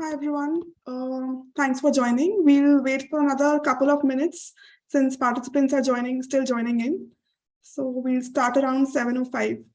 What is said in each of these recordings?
Hi everyone. Thanks for joining. We'll wait for another couple of minutes since participants are still joining in. So we'll start around 7:05.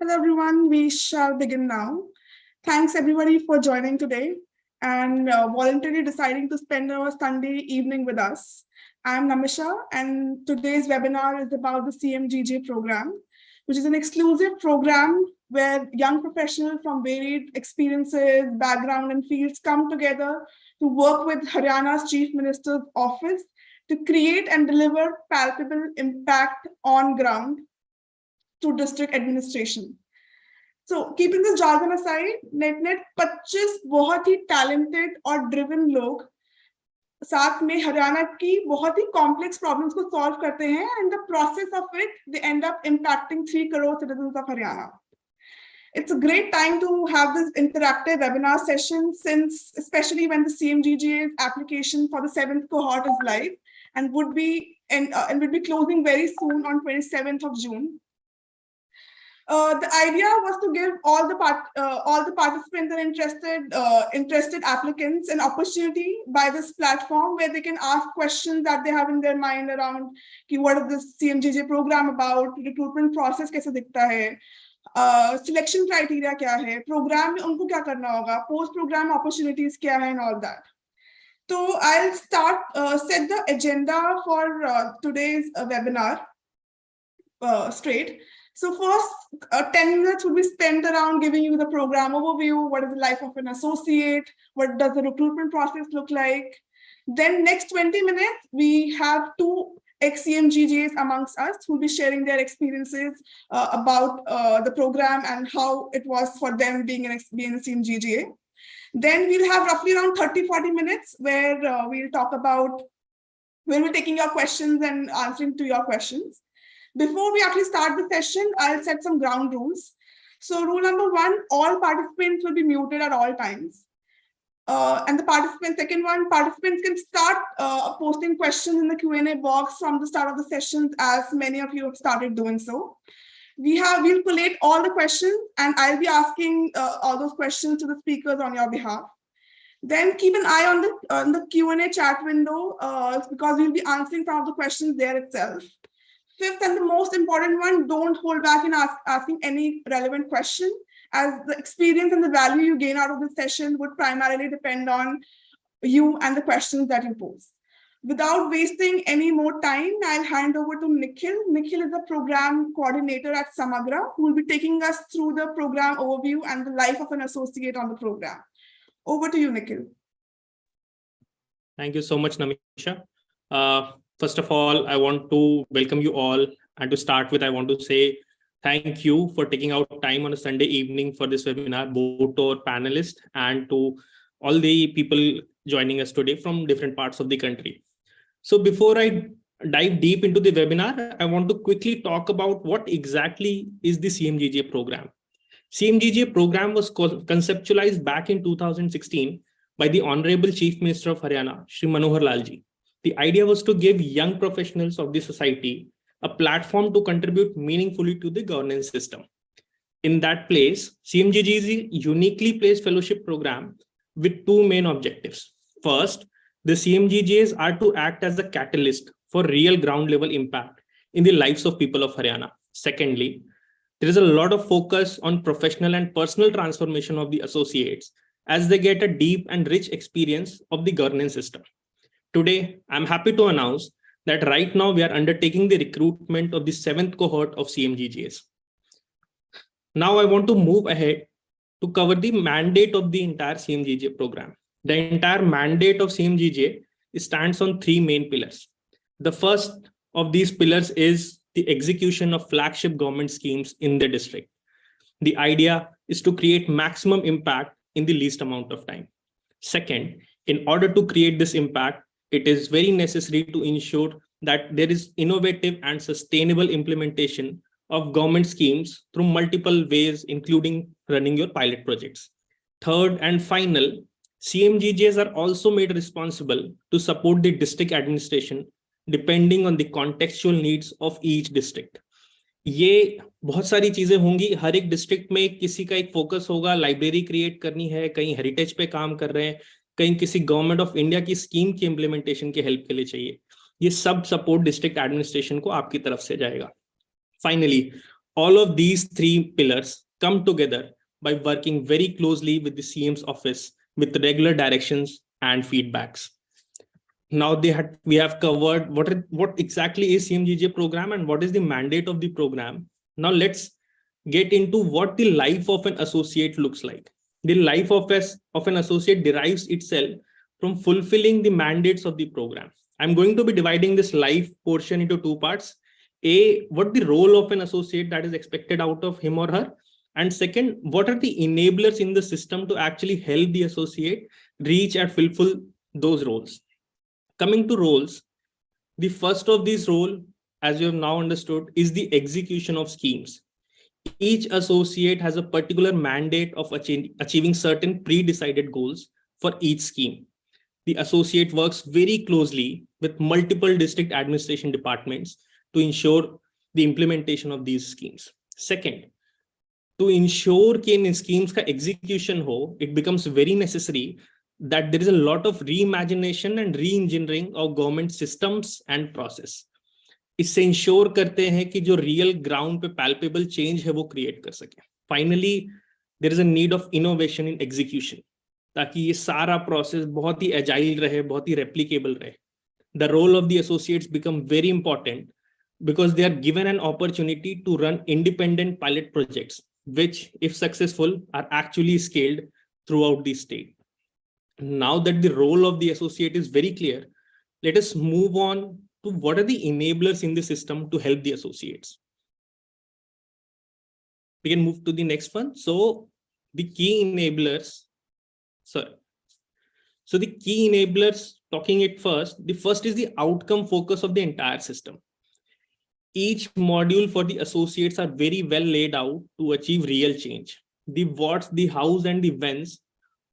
Hello everyone, we shall begin now. Thanks everybody for joining today and voluntarily deciding to spend our Sunday evening with us. I'm Namisha and today's webinar is about the CMGGA program, which is an exclusive program where young professionals from varied experiences, background and fields come together to work with Haryana's Chief Minister's office to create and deliver palpable impact on ground to district administration. So keeping this jargon aside, net 25 बहुत ही talented और driven लोग साथ में हरियाणा की बहुत ही complex problems को solve करते हैं, and the process of it they end up impacting 3 crore citizens of Haryana. It's a great time to have this interactive webinar session, since especially when the CMGGA application for the 7th cohort is live and would be closing very soon on 27th of June. The idea was to give all the participants and interested applicants an opportunity by this platform where they can ask questions that they have in their mind around what is this CMGGA program about, recruitment process कैसे दिखता है, selection criteria क्या है, program में उनको क्या करना होगा, post program opportunities क्या है, and all that. So I'll set the agenda for today's webinar straight. So first 10 minutes will be spent around giving you the program overview, what is the life of an associate, what does the recruitment process look like. Then next 20 minutes, we have 2 ex-CMGGAs amongst us who will be sharing their experiences about the program and how it was for them being a CMGGA. Then we'll have roughly around 30-40 minutes where we'll be taking your questions and answering to your questions. Before we actually start the session, I'll set some ground rules. So rule number 1, all participants will be muted at all times. And second one, participants can start posting questions in the Q&A box from the start of the sessions, as many of you have started doing so. We'll collate all the questions and I'll be asking all those questions to the speakers on your behalf. Then keep an eye on the Q&A chat window because we'll be answering some of the questions there itself. Fifth and the most important one, don't hold back in asking any relevant question, as the experience and the value you gain out of the session would primarily depend on you and the questions that you pose. Without wasting any more time, I'll hand over to Nikhil. Nikhil is the program coordinator at Samagra, who will be taking us through the program overview and the life of an associate on the program. Over to you, Nikhil. Thank you so much, Namisha. First of all, I want to welcome you all. And to start with, I want to say thank you for taking out time on a Sunday evening for this webinar, both to our panelists and to all the people joining us today from different parts of the country. So before I dive deep into the webinar, I want to quickly talk about what exactly is the CMGGA program. CMGGA program was conceptualized back in 2016 by the Honorable Chief Minister of Haryana, Shri Manohar Lal ji. The idea was to give young professionals of the society a platform to contribute meaningfully to the governance system. In that place, CMGGA is a uniquely placed fellowship program with 2 main objectives. First, the CMGGAs are to act as a catalyst for real ground level impact in the lives of people of Haryana. Secondly, there is a lot of focus on professional and personal transformation of the associates as they get a deep and rich experience of the governance system. Today, I'm happy to announce that right now we are undertaking the recruitment of the 7th cohort of CMGGAs. Now I want to move ahead to cover the mandate of the entire CMGGA program. The entire mandate of CMGGA stands on 3 main pillars. The first of these pillars is the execution of flagship government schemes in the district. The idea is to create maximum impact in the least amount of time. Second, in order to create this impact, it is very necessary to ensure that there is innovative and sustainable implementation of government schemes through multiple ways, including running your pilot projects. Third and final, CMGGAs are also made responsible to support the district administration depending on the contextual needs of each district. ये बहुत सारी चीजें होंगी, हर एक district में किसी का एक फोकस होगा, लाइब्रेरी क्रिएट करनी है, कहीं हेरिटेज पे काम कर रहे हैं, कहीं किसी गवर्नमेंट ऑफ इंडिया की स्कीम की इम्प्लीमेंटेशन की हेल्प के लिए चाहिए. ये सब सपोर्ट डिस्ट्रिक्ट एडमिनिस्ट्रेशन को आपकी तरफ से जाएगा. Finally, All of these three pillars come together by working very closely with the CM's office with regular directions and feedbacks. Now we have covered what exactly is CMGGA program and what is the mandate of the program. Now let's get into what the life of an associate looks like. The life of an associate derives itself from fulfilling the mandates of the program. I'm going to be dividing this life portion into two parts. What the role of an associate that is expected out of him or her, and second, what are the enablers in the system to actually help the associate reach and fulfill those roles. Coming to roles, the first of these roles, as you have now understood, is the execution of schemes. Each associate has a particular mandate of achieving certain pre-decided goals for each scheme. The associate works very closely with multiple district administration departments to ensure the implementation of these schemes. Second, to ensure कि इन schemes का execution हो, it becomes very necessary that there is a lot of reimagination and re-engineering of government systems and process. इससे ensure करते हैं कि जो real ground पे palpable change है वो क्रिएट कर सके. Finally there is a need of innovation in execution, ताकि ये सारा प्रोसेस बहुत ही एजाइल रहे, बहुत ही रेप्लिकेबल रहे. The role of the associates become very important because they are given an opportunity to run independent pilot projects, which, if successful, are actually scaled throughout the state. Now that the role of the associate is very clear, let us move on to what are the enablers in the system to help the associates. We can move to the next one. So the key enablers, the key enablers, talking it first, the first is the outcome focus of the entire system. Each module for the associates are very well laid out to achieve real change. The what's, the hows, and the whens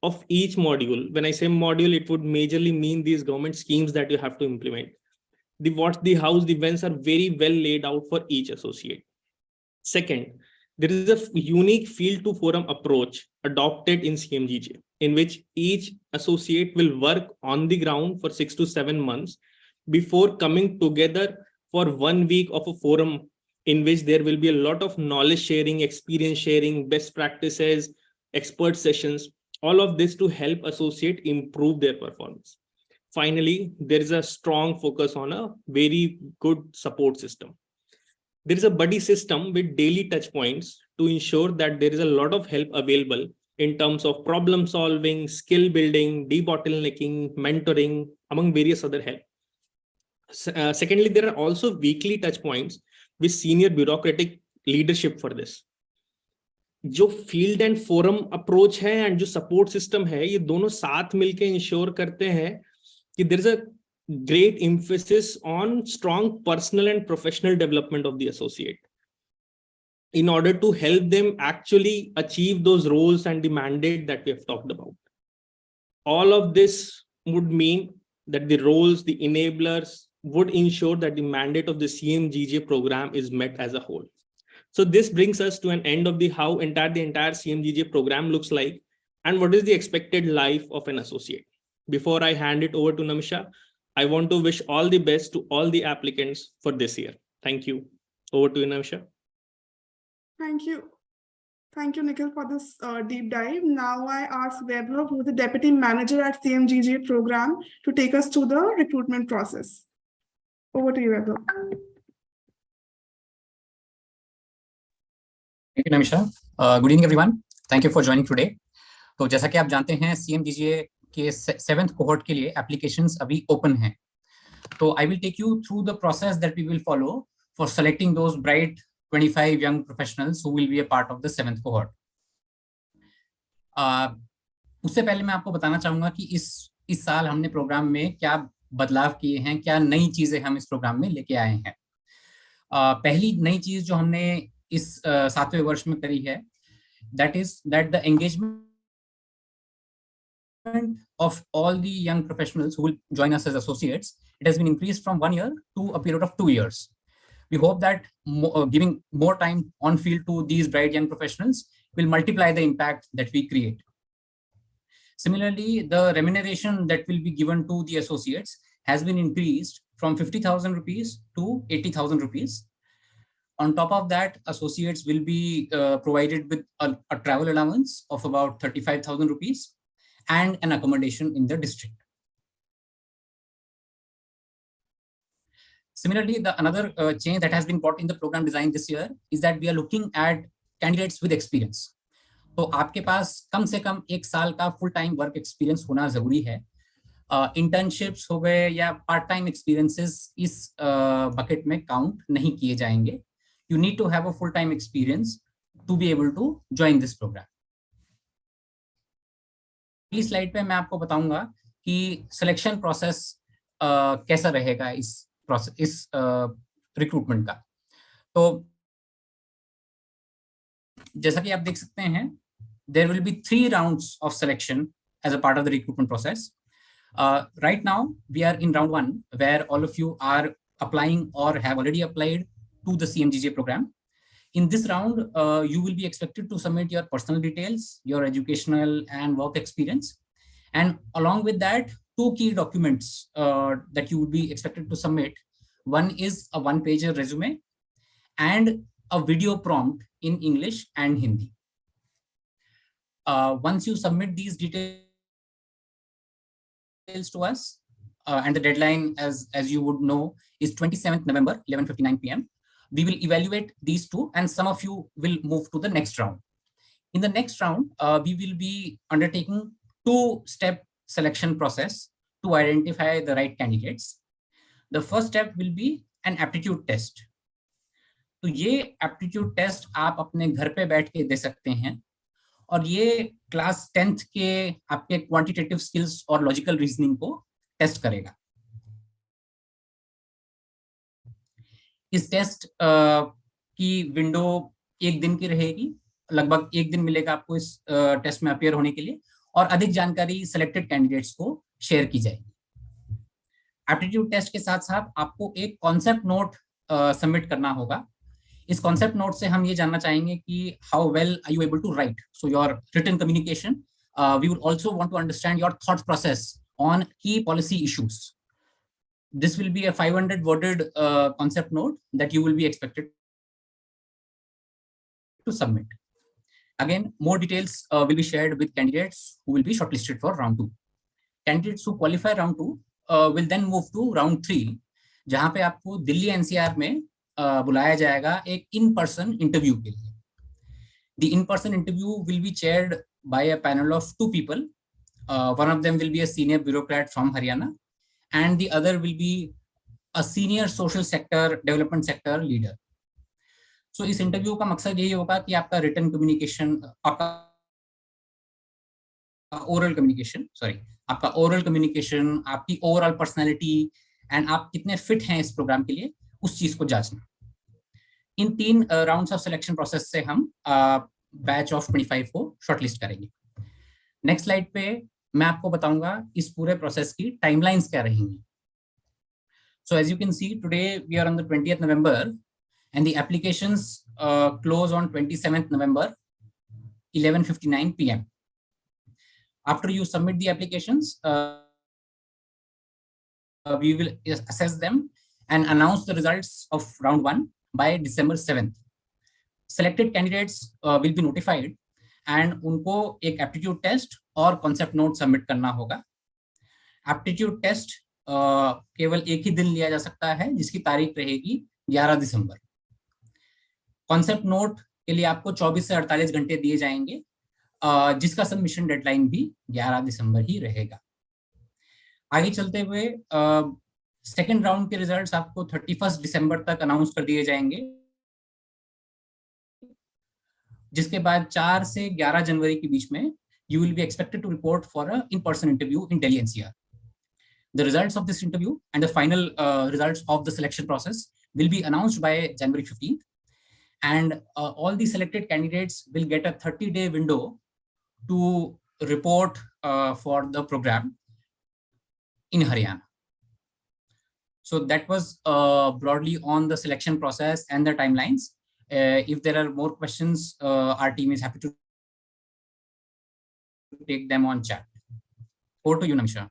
of each module. When I say module, it would majorly mean these government schemes that you have to implement. The what's, the hows, the whens are very well laid out for each associate. Second, there is a unique field to forum approach adopted in CMGGA, in which each associate will work on the ground for 6 to 7 months before coming together for 1 week of a forum in which there will be a lot of knowledge sharing, experience sharing, best practices, expert sessions, all of this to help associate improve their performance. Finally, there is a strong focus on a very good support system. There is a buddy system with daily touch points to ensure that there is a lot of help available in terms of problem solving, skill building, debottlenecking, mentoring, among various other help. Secondly, there are also weekly touch points with senior bureaucratic leadership for this. जो field and forum approach है and जो support system है, ये दोनों साथ मिलकर ensure करते हैं कि there is a great emphasis on strong personal and professional development of the associate in order to help them actually achieve those roles and the mandate that we have talked about. All of this would mean that the roles, the enablers would ensure that the mandate of the CMGGA program is met as a whole. So this brings us to an end of the how the entire CMGGA program looks like and what is the expected life of an associate. Before I hand it over to Namisha, I want to wish all the best to all the applicants for this year. Thank you. Over to you, Namisha. Thank you. Thank you, Nikhil, for this deep dive. Now I ask Vaibhav, who is the Deputy Manager at CMGGA program, to take us through the recruitment process. Over to you, Vaibhav. Thank you, Namisha. Good evening, everyone. Thank you for joining today. तो जैसा कि आप जानते हैं, CMGGA के 7th cohort के लिए applications अभी open हैं. तो I will take you through the process that we will follow for selecting those bright 25 young professionals who will be a part of the 7th cohort. उससे पहले मैं आपको बताना चाहूँगा कि इस साल हमने प्रोग्राम में क्या बदलाव किए हैं, क्या नई चीजें हम इस प्रोग्राम में लेके आए हैं. पहली नई चीज जो हमने इस 7वें वर्ष में करी है, that is that the engagement of all the young professionals who will join us as associates, it has been increased from 1 year to a period of 2 years. We hope that giving more time on field to these bright young professionals will multiply the impact that we create. Similarly, the remuneration that will be given to the associates has been increased from 50,000 rupees to 80,000 rupees. On top of that, associates will be provided with a travel allowance of about 35,000 rupees and an accommodation in the district. Similarly, another change that has been brought in the program design this year is that we are looking at candidates with experience. तो आपके पास कम से कम 1 साल का full time work experience होना जरूरी है. Internships हो गए या पार्ट टाइम एक्सपीरियंसेस इस बकेट में काउंट नहीं किए जाएंगे. You need to have a full-time experience to be able to join this program. इस स्लाइड पे मैं आपको बताऊंगा कि सिलेक्शन प्रोसेस कैसा रहेगा इस रिक्रूटमेंट का. तो जैसा कि आप देख सकते हैं, there will be 3 rounds of selection as a part of the recruitment process. Right now, we are in round 1, where all of you are applying or have already applied to the CMGGA program. In this round, you will be expected to submit your personal details, your educational and work experience. And along with that, 2 key documents that you will be expected to submit. One is a 1-pager resume and a video prompt in English and Hindi. Once you submit these details to us, and the deadline, as you would know, is 27th November, 11:59 p.m. We will evaluate these 2, and some of you will move to the next round. In the next round, we will be undertaking 2-step selection process to identify the right candidates. The first step will be an aptitude test. तो ये aptitude test आप अपने घर पे बैठ के दे सकते हैं, और ये क्लास 10th के आपके क्वांटिटेटिव स्किल्स और लॉजिकल रीजनिंग को टेस्ट करेगा. इस टेस्ट की विंडो 1 दिन की रहेगी. लगभग 1 दिन मिलेगा आपको इस टेस्ट में अपीयर होने के लिए, और अधिक जानकारी सिलेक्टेड कैंडिडेट्स को शेयर की जाएगी. एप्टीट्यूड टेस्ट के साथ साथ आपको एक कॉन्सेप्ट नोट सबमिट करना होगा. इस कॉन्सेप्ट नोट से हम ये जानना चाहेंगे कि how well are you able to write. So your written communication. We would also want to understand your thought process on key policy issues. This will be a 500-worded concept note that you will be expected to submit. Again, more details will be shared with candidates who will be shortlisted for round 2. Candidates who qualify round 2 will then move to round 3, जहां पे आपको Delhi NCR में बुलाया जाएगा एक in-person interview के लिए. The in-person interview will be chaired by a panel of 2 people. One of them will be a senior bureaucrat from Haryana, and the other will be a senior social sector development sector leader. So इस interview का मकसद यही होगा कि आपका written communication, आपका oral communication, आपकी overall personality and आप कितने फिट हैं इस प्रोग्राम के लिए, उस चीज को जांचना. इन 3 राउंड्स ऑफ सिलेक्शन प्रोसेस से हम बैच ऑफ 25 को शॉर्टलिस्ट करेंगे. नेक्स्ट स्लाइड पे मैं आपको बताऊंगा इस पूरे प्रोसेस की टाइमलाइंस क्या रहेंगी. So as you can see, today we are on the 20th November, and the applications close on 27th November, 11:59 p.m. After you submit the applications, we will assess them and announce the results of round 1 by December 7th. Selected candidates will be notified, and उनको एक aptitude test और concept not submit करना होगा. Aptitude test केवल एक ही दिन लिया जा सकता है, जिसकी तारीख रहेगी 11 दिसंबर. कॉन्सेप्ट नोट के लिए आपको 24 से 48 घंटे दिए जाएंगे, जिसका सबमिशन डेडलाइन भी 11 दिसंबर ही रहेगा. आगे चलते हुए सेकेंड राउंड के रिजल्ट्स आपको 31 दिसंबर तक अनाउंस कर दिए जाएंगे, जिसके बाद 4 से 11 जनवरी के बीच में you will be expected to report for an in-person interview in Delhi NCR. The results of this interview and the final results of the selection process will be announced by January 15th, and all the selected candidates will get a 30-day window to report for the program in Haryana. So that was broadly on the selection process and the timelines. If there are more questions, our team is happy to take them on chat. Over to you, Namisha.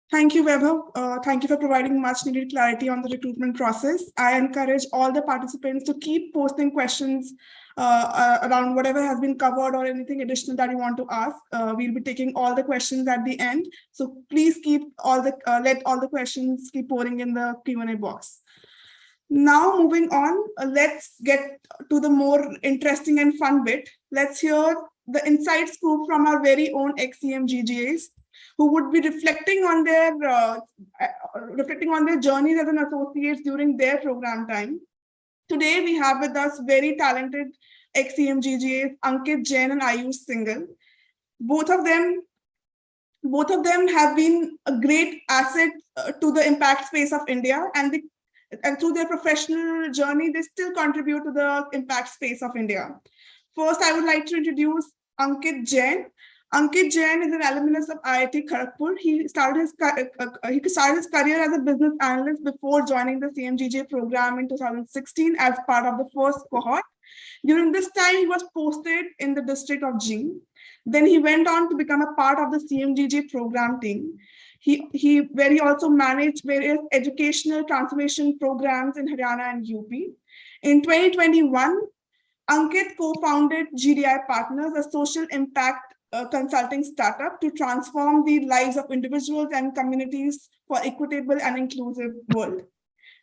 Thank you, Vaibhav. Thank you for providing much needed clarity on the recruitment process. I encourage all the participants to keep posting questions around whatever has been covered or anything additional that you want to ask. We'll be taking all the questions at the end. So please keep let all the questions keep pouring in the Q&A box. Now moving on, let's get to the more interesting and fun bit. Let's hear the inside scoop from our very own ex-CMGGAs, who would be reflecting on their journeys as an associates during their program time. Today, we have with us very talented ex-CMGGAs, Ankit Jain and Ayush Singhal. Both of them have been a great asset to the impact space of India, and through their professional journey, they still contribute to the impact space of India. First, I would like to introduce Ankit Jain. Ankit Jain is an alumnus of IIT Kharagpur. He started his career as a business analyst before joining the CMGGA program in 2016 as part of the first cohort. During this time, he was posted in the district of Jing. Then he went on to become a part of the CMGGA program team. Where he also managed various educational transformation programs in Haryana and UP. In 2021, Ankit co-founded GDI Partners, a social impact consulting startup to transform the lives of individuals and communities for equitable and inclusive world.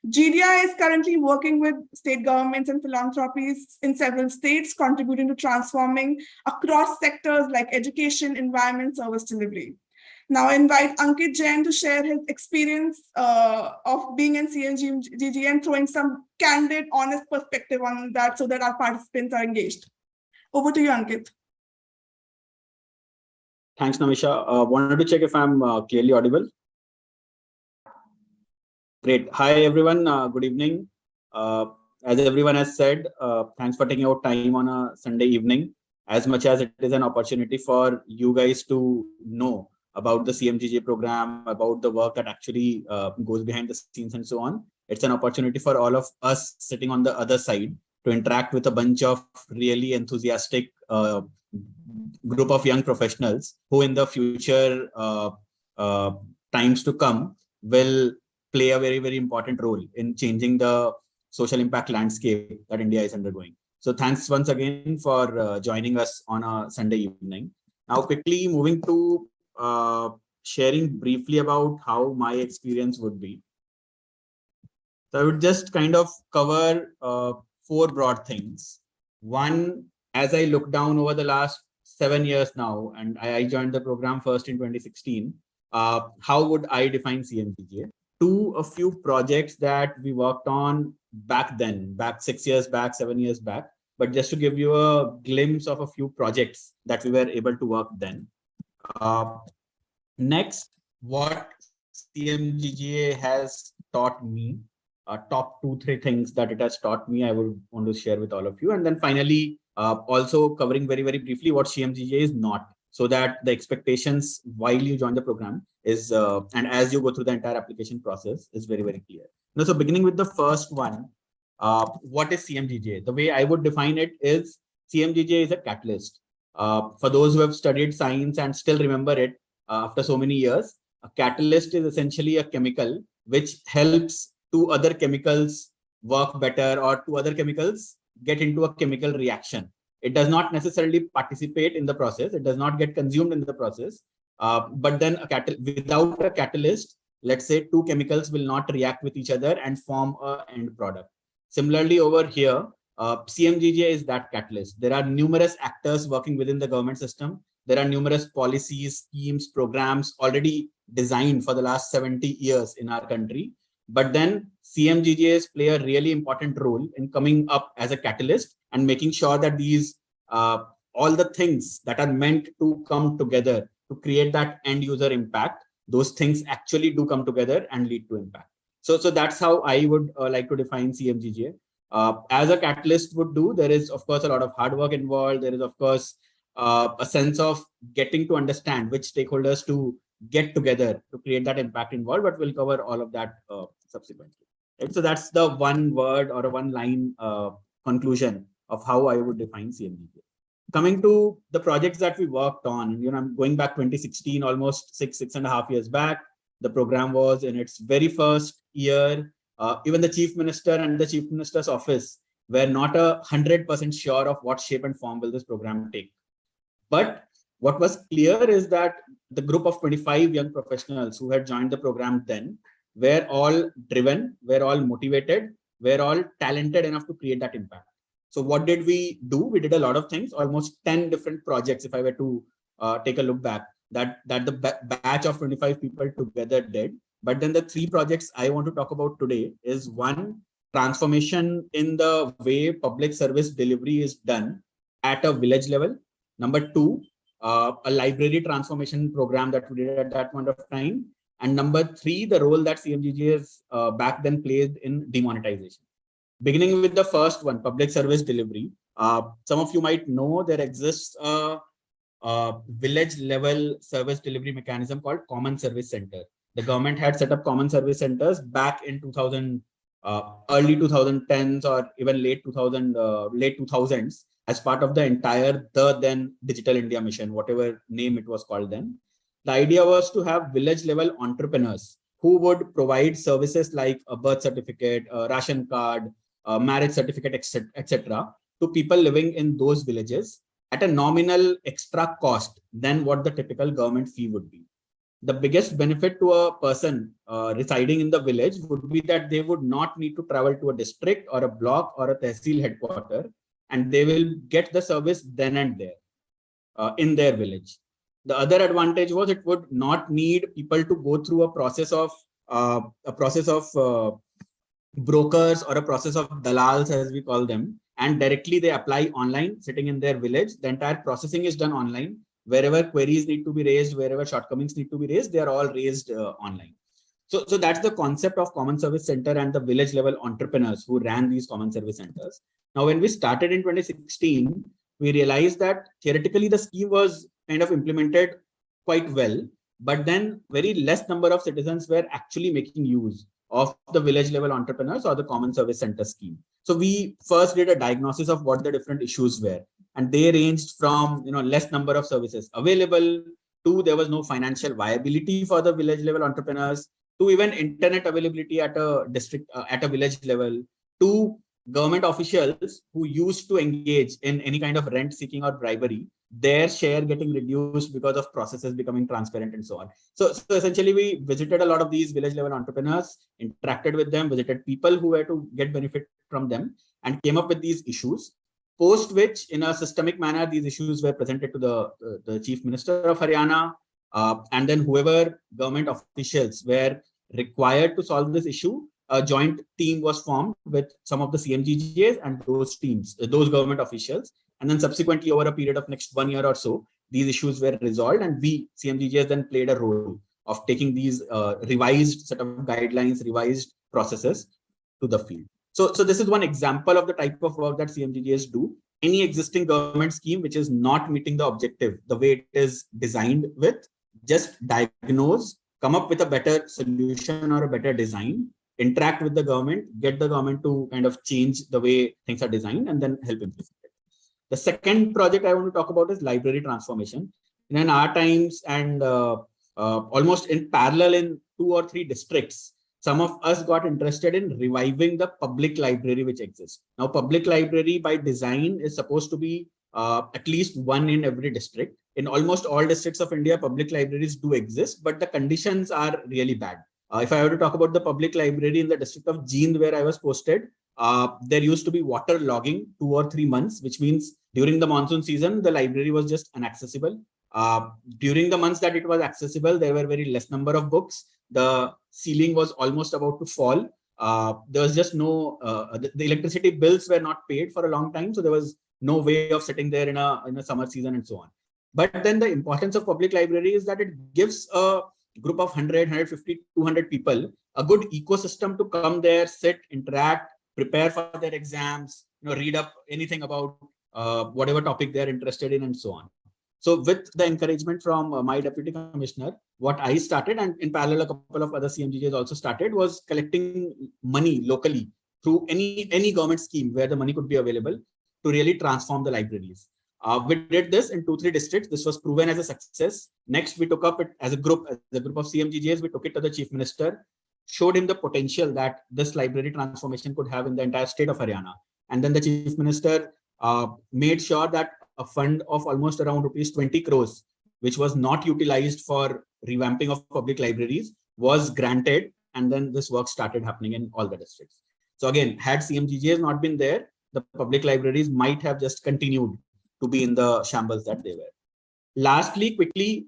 GDI is currently working with state governments and philanthropies in several states, contributing to transforming across sectors like education, environment, service delivery. Now I invite Ankit Jain to share his experience of being in CMGGA and throwing some candid, honest perspective on that so that our participants are engaged. Over to you, Ankit. Thanks, Namisha. Wanted to check if I'm clearly audible. Great. Hi, everyone. Good evening. As everyone has said, thanks for taking out time on a Sunday evening, as much as it is an opportunity for you guys to know about the CMGGA program, about the work that actually goes behind the scenes and so on. It's an opportunity for all of us sitting on the other side to interact with a bunch of really enthusiastic group of young professionals who in the future times to come will play a very, very important role in changing the social impact landscape that India is undergoing. So thanks once again for joining us on a Sunday evening. Now, quickly moving to sharing briefly about how my experience would be. So I would just kind of cover 4 broad things. One, as I look down over the last 7 years now, and I joined the program first in 2016, how would I define CMGGA? 2, a few projects that we worked on back then, back 6 years back, 7 years back, but just to give you a glimpse of a few projects that we were able to work then. Next, what CMGGA has taught me, top 2-3 things that it has taught me, I would want to share with all of you. And then finally, also covering very, very briefly what CMGGA is not, so that the expectations while you join the program is, and as you go through the entire application process is very, very clear. Now, so beginning with the first one, what is CMGGA? The way I would define it is CMGGA is a catalyst. For those who have studied science and still remember it after so many years, a catalyst is essentially a chemical which helps 2 other chemicals work better or 2 other chemicals get into a chemical reaction. It does not necessarily participate in the process. It does not get consumed in the process. But then without a catalyst, let's say 2 chemicals will not react with each other and form an end product. Similarly, over here, CMGGA is that catalyst. There are numerous actors working within the government system. There are numerous policies, schemes, programs already designed for the last 70 years in our country. But then CMGGAs play a really important role in coming up as a catalyst and making sure that these, all the things that are meant to come together to create that end user impact, those things actually do come together and lead to impact. So that's how I would like to define CMGGA. As a catalyst would do, there is, of course, a lot of hard work involved. There is, of course, a sense of getting to understand which stakeholders to get together to create that impact involved, but we'll cover all of that subsequently. Right? So that's the one word or a one line conclusion of how I would define CMGGA. Coming to the projects that we worked on, I'm going back 2016, almost 6.5 years back. The program was in its very first year. Even the chief minister and the chief minister's office were not 100% sure of what shape and form will this program take. But what was clear is that the group of 25 young professionals who had joined the program then were all driven, were all motivated, were all talented enough to create that impact. So what did we do? We did a lot of things, almost 10 different projects, if I were to take a look back, that the batch of 25 people together did. But then the 3 projects I want to talk about today is one, transformation in the way public service delivery is done at a village level. Number 2, a library transformation program that we did at that point of time. And number 3, the role that CMGGA back then played in demonetization. Beginning with the first one, public service delivery. Some of you might know there exists a village level service delivery mechanism called Common Service Center. The government had set up common service centers back in early 2010s or even late 2000s as part of the entire then Digital India mission, whatever name it was called then. The idea was to have village level entrepreneurs who would provide services like a birth certificate, a ration card, a marriage certificate, etc. to people living in those villages at a nominal extra cost than what the typical government fee would be. The biggest benefit to a person residing in the village would be that they would not need to travel to a district or a block or a tehsil headquarter, and they will get the service then and there in their village. The other advantage was it would not need people to go through a process of brokers or a process of dalals, as we call them, and directly they apply online, sitting in their village. The entire processing is done online. Wherever queries need to be raised, wherever shortcomings need to be raised, they are all raised online. So that's the concept of Common Service Center and the village level entrepreneurs who ran these Common Service Centers. Now, when we started in 2016, we realized that theoretically the scheme was kind of implemented quite well, but then very less number of citizens were actually making use of the village level entrepreneurs or the Common Service Center scheme. So we first did a diagnosis of what the different issues were, and they ranged from less number of services available to there was no financial viability for the village level entrepreneurs, to even internet availability at a district at a village level, to government officials who used to engage in any kind of rent seeking or bribery, their share getting reduced because of processes becoming transparent and so on. So essentially we visited a lot of these village level entrepreneurs, interacted with them, visited people who were to get benefit from them, and came up with these issues. Post which, in a systemic manner, these issues were presented to the Chief Minister of Haryana, and then whoever government officials were required to solve this issue, a joint team was formed with some of the CMGGAs and those teams, those government officials. And then subsequently, over a period of next 1 year or so, these issues were resolved, and we, CMGGAs, then played a role of taking these revised set of guidelines, revised processes to the field. So this is one example of the type of work that CMGGAs do. Any existing government scheme which is not meeting the objective the way it is designed with, just diagnose, come up with a better solution or a better design, interact with the government, get the government to kind of change the way things are designed, and then help implement it. The second project I want to talk about is library transformation. In our times and almost in parallel in 2 or 3 districts, some of us got interested in reviving the public library which exists. Now, public library by design is supposed to be at least one in every district. In almost all districts of India, public libraries do exist, but the conditions are really bad. If I were to talk about the public library in the district of Jind, where I was posted, there used to be water logging 2 or 3 months, which means during the monsoon season, the library was just inaccessible. During the months that it was accessible, there were very less number of books. The ceiling was almost about to fall. There was just no, the electricity bills were not paid for a long time. So there was no way of sitting there in a summer season and so on. But then the importance of public library is that it gives a group of 100, 150, 200 people a good ecosystem to come there, sit, interact, prepare for their exams, read up anything about whatever topic they're interested in and so on. So with the encouragement from my deputy commissioner, what I started, and in parallel a couple of other CMGGAs also started, was collecting money locally through any government scheme where the money could be available to really transform the libraries. We did this in 2-3 districts. This was proven as a success. Next, we took up it as a group of CMGGAs. We took it to the Chief Minister, showed him the potential that this library transformation could have in the entire state of Haryana. And then the Chief Minister made sure that a fund of almost around rupees 20 crores, which was not utilized for revamping of public libraries, was granted. And then this work started happening in all the districts. So again, had CMGGAs not been there, the public libraries might have just continued to be in the shambles that they were. Lastly, quickly,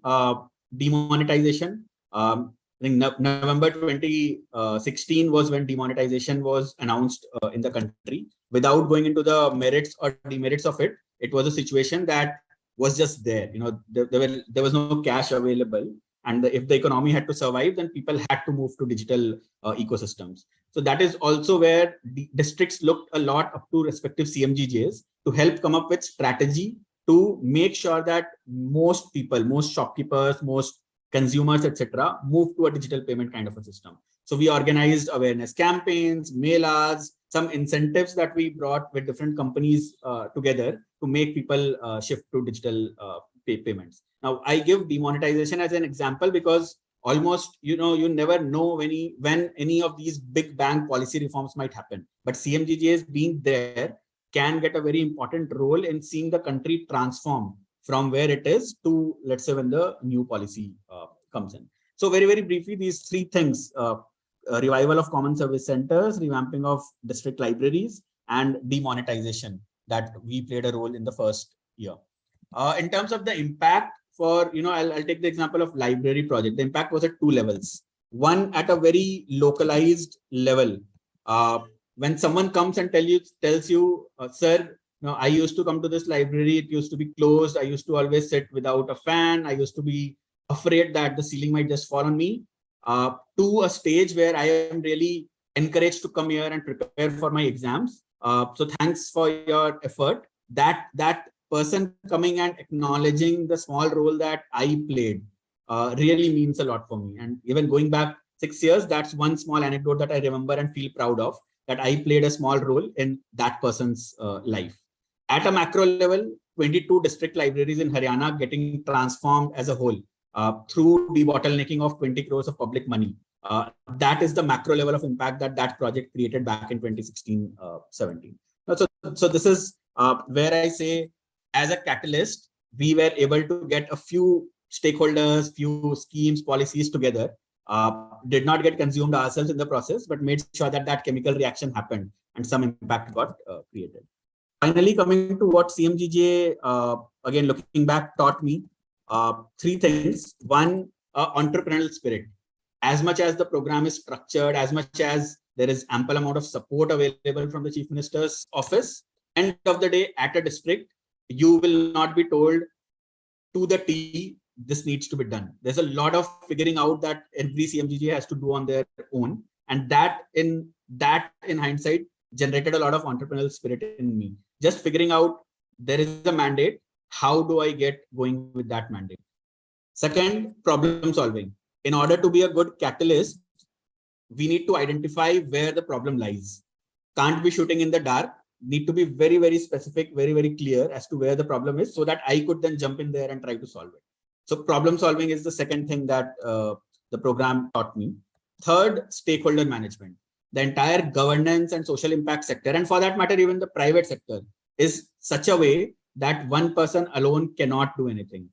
demonetization. I think November 2016 was when demonetization was announced in the country. Without going into the merits or demerits of it, it was a situation that was just there. There was no cash available. And if the economy had to survive, then people had to move to digital ecosystems. So that is also where the districts looked a lot up to respective CMGGAs to help come up with strategy to make sure that most people, most shopkeepers, most consumers, etc., move to a digital payment kind of a system. So we organized awareness campaigns, melas, some incentives that we brought with different companies together to make people shift to digital payments. Now, I give demonetization as an example because almost, you never know when any of these big bang policy reforms might happen. But CMGGAs being there can get a very important role in seeing the country transform from where it is to, let's say, when the new policy comes in. So very, very briefly, these three things, revival of common service centers, revamping of district libraries, and demonetization, that we played a role in the first year. In terms of the impact for, I'll take the example of library project. The impact was at 2 levels. One, at a very localized level. When someone comes and tells you, sir, I used to come to this library, it used to be closed. I used to always sit without a fan. I used to be afraid that the ceiling might just fall on me. To a stage where I am really encouraged to come here and prepare for my exams. So thanks for your effort. That person coming and acknowledging the small role that I played really means a lot for me. And even going back 6 years, that's one small anecdote that I remember and feel proud of, that I played a small role in that person's life. At a macro level, 22 district libraries in Haryana getting transformed as a whole through debottlenecking of 20 crores of public money. That is the macro level of impact that project created back in 2016-17. So this is where I say, as a catalyst, we were able to get a few stakeholders, few schemes, policies together, did not get consumed ourselves in the process, but made sure that chemical reaction happened and some impact got created. Finally, coming to what CMGGA, again, looking back, taught me 3 things. One, entrepreneurial spirit. As much as the program is structured, as much as there is ample amount of support available from the Chief Minister's office, end of the day, at a district, you will not be told to the T, this needs to be done. There's a lot of figuring out that every CMGGA has to do on their own. And that in hindsight generated a lot of entrepreneurial spirit in me. Just figuring out, there is a mandate. How do I get going with that mandate? Second, problem solving. In order to be a good catalyst, we need to identify where the problem lies. Can't be shooting in the dark. Need to be very, very specific, very, very clear as to where the problem is, so that I could then jump in there and try to solve it. So problem solving is the second thing that the program taught me. Third, stakeholder management. The entire governance and social impact sector, and for that matter, even the private sector, is such a way that one person alone cannot do anything.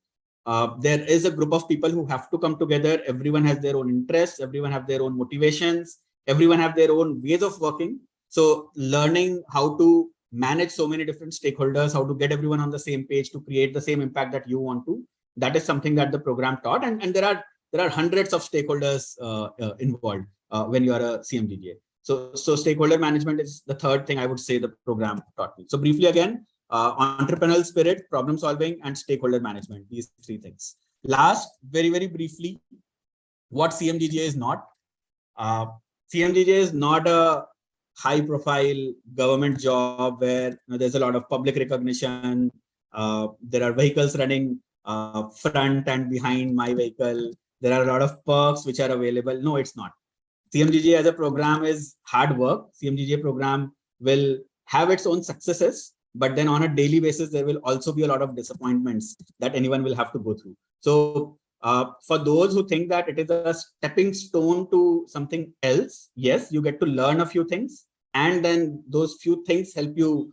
There is a group of people who have to come together. Everyone has their own interests. Everyone have their own motivations. Everyone have their own ways of working. So learning how to manage so many different stakeholders, how to get everyone on the same page to create the same impact that you want to, that is something that the program taught. And there are hundreds of stakeholders involved when you are a CMGGA. So stakeholder management is the third thing I would say the program taught me. So briefly again, entrepreneurial spirit, problem solving, and stakeholder management, these 3 things. Last, very, very briefly, what CMGGA is not. CMGGA is not a high profile government job where there's a lot of public recognition. There are vehicles running front and behind my vehicle. There are a lot of perks which are available. No, it's not. CMGGA as a program is hard work. CMGGA program will have its own successes, but then on a daily basis, there will also be a lot of disappointments that anyone will have to go through. So for those who think that it is a stepping stone to something else, yes, you get to learn a few things, and then those few things help you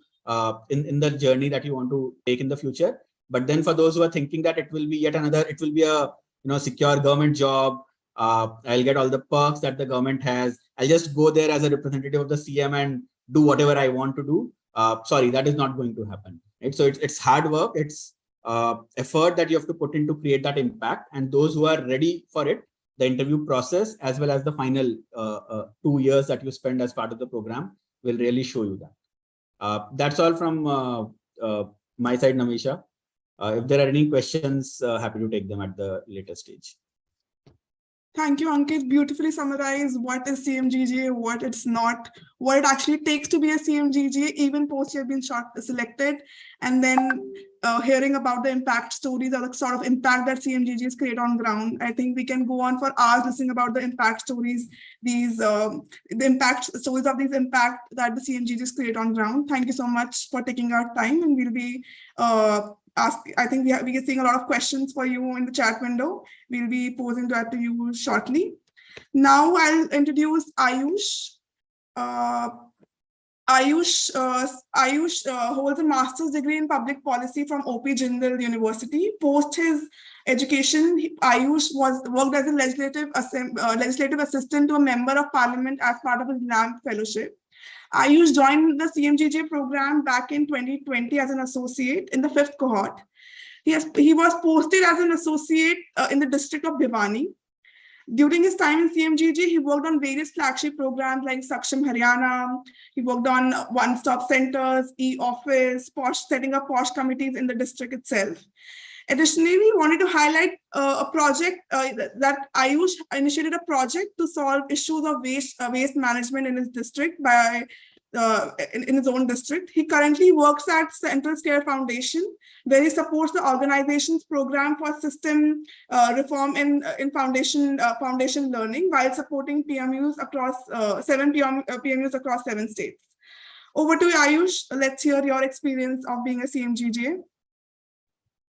in the journey that you want to take in the future. But then for those who are thinking that it will be yet another, it will be a secure government job, I'll get all the perks that the government has, I'll just go there as a representative of the CM and do whatever I want to do. Sorry, that is not going to happen. Right? So it's hard work, it's effort that you have to put in to create that impact. And those who are ready for it, the interview process as well as the final 2 years that you spend as part of the program will really show you that. That's all from my side, Namisha. If there are any questions, happy to take them at the later stage. Thank you, Ankit. Beautifully summarized what is CMGGA, what it's not, what it actually takes to be a CMGGA, even post you have been selected, and then hearing about the impact stories or the sort of impact that CMGGAs create on ground. I think we can go on for hours listening about the impact stories, the impact stories of these impact that the CMGGAs create on ground. Thank you so much for taking our time, and we'll be I think we are seeing a lot of questions for you in the chat window. We'll be posing that to you shortly. Now I'll introduce Ayush. Ayush holds a master's degree in public policy from OP Jindal University. Post his education, Ayush worked as a legislative assistant to a member of parliament as part of his LAMP fellowship. Ayush joined the CMGGA program back in 2020 as an associate in the 5th cohort. He was posted as an associate in the district of Bhiwani. During his time in CMGGA, he worked on various flagship programs like Saksham Haryana. He worked on one-stop centers, e-office, setting up POSH committees in the district itself. Additionally, we wanted to highlight a project that Ayush initiated a project to solve issues of waste management in his district in his own district. He currently works at Central Scare Foundation, where he supports the organization's program for system reform in foundation learning while supporting PMUs across 7 PMUs across 7 states. Over to you, Ayush. Let's hear your experience of being a CMGGA.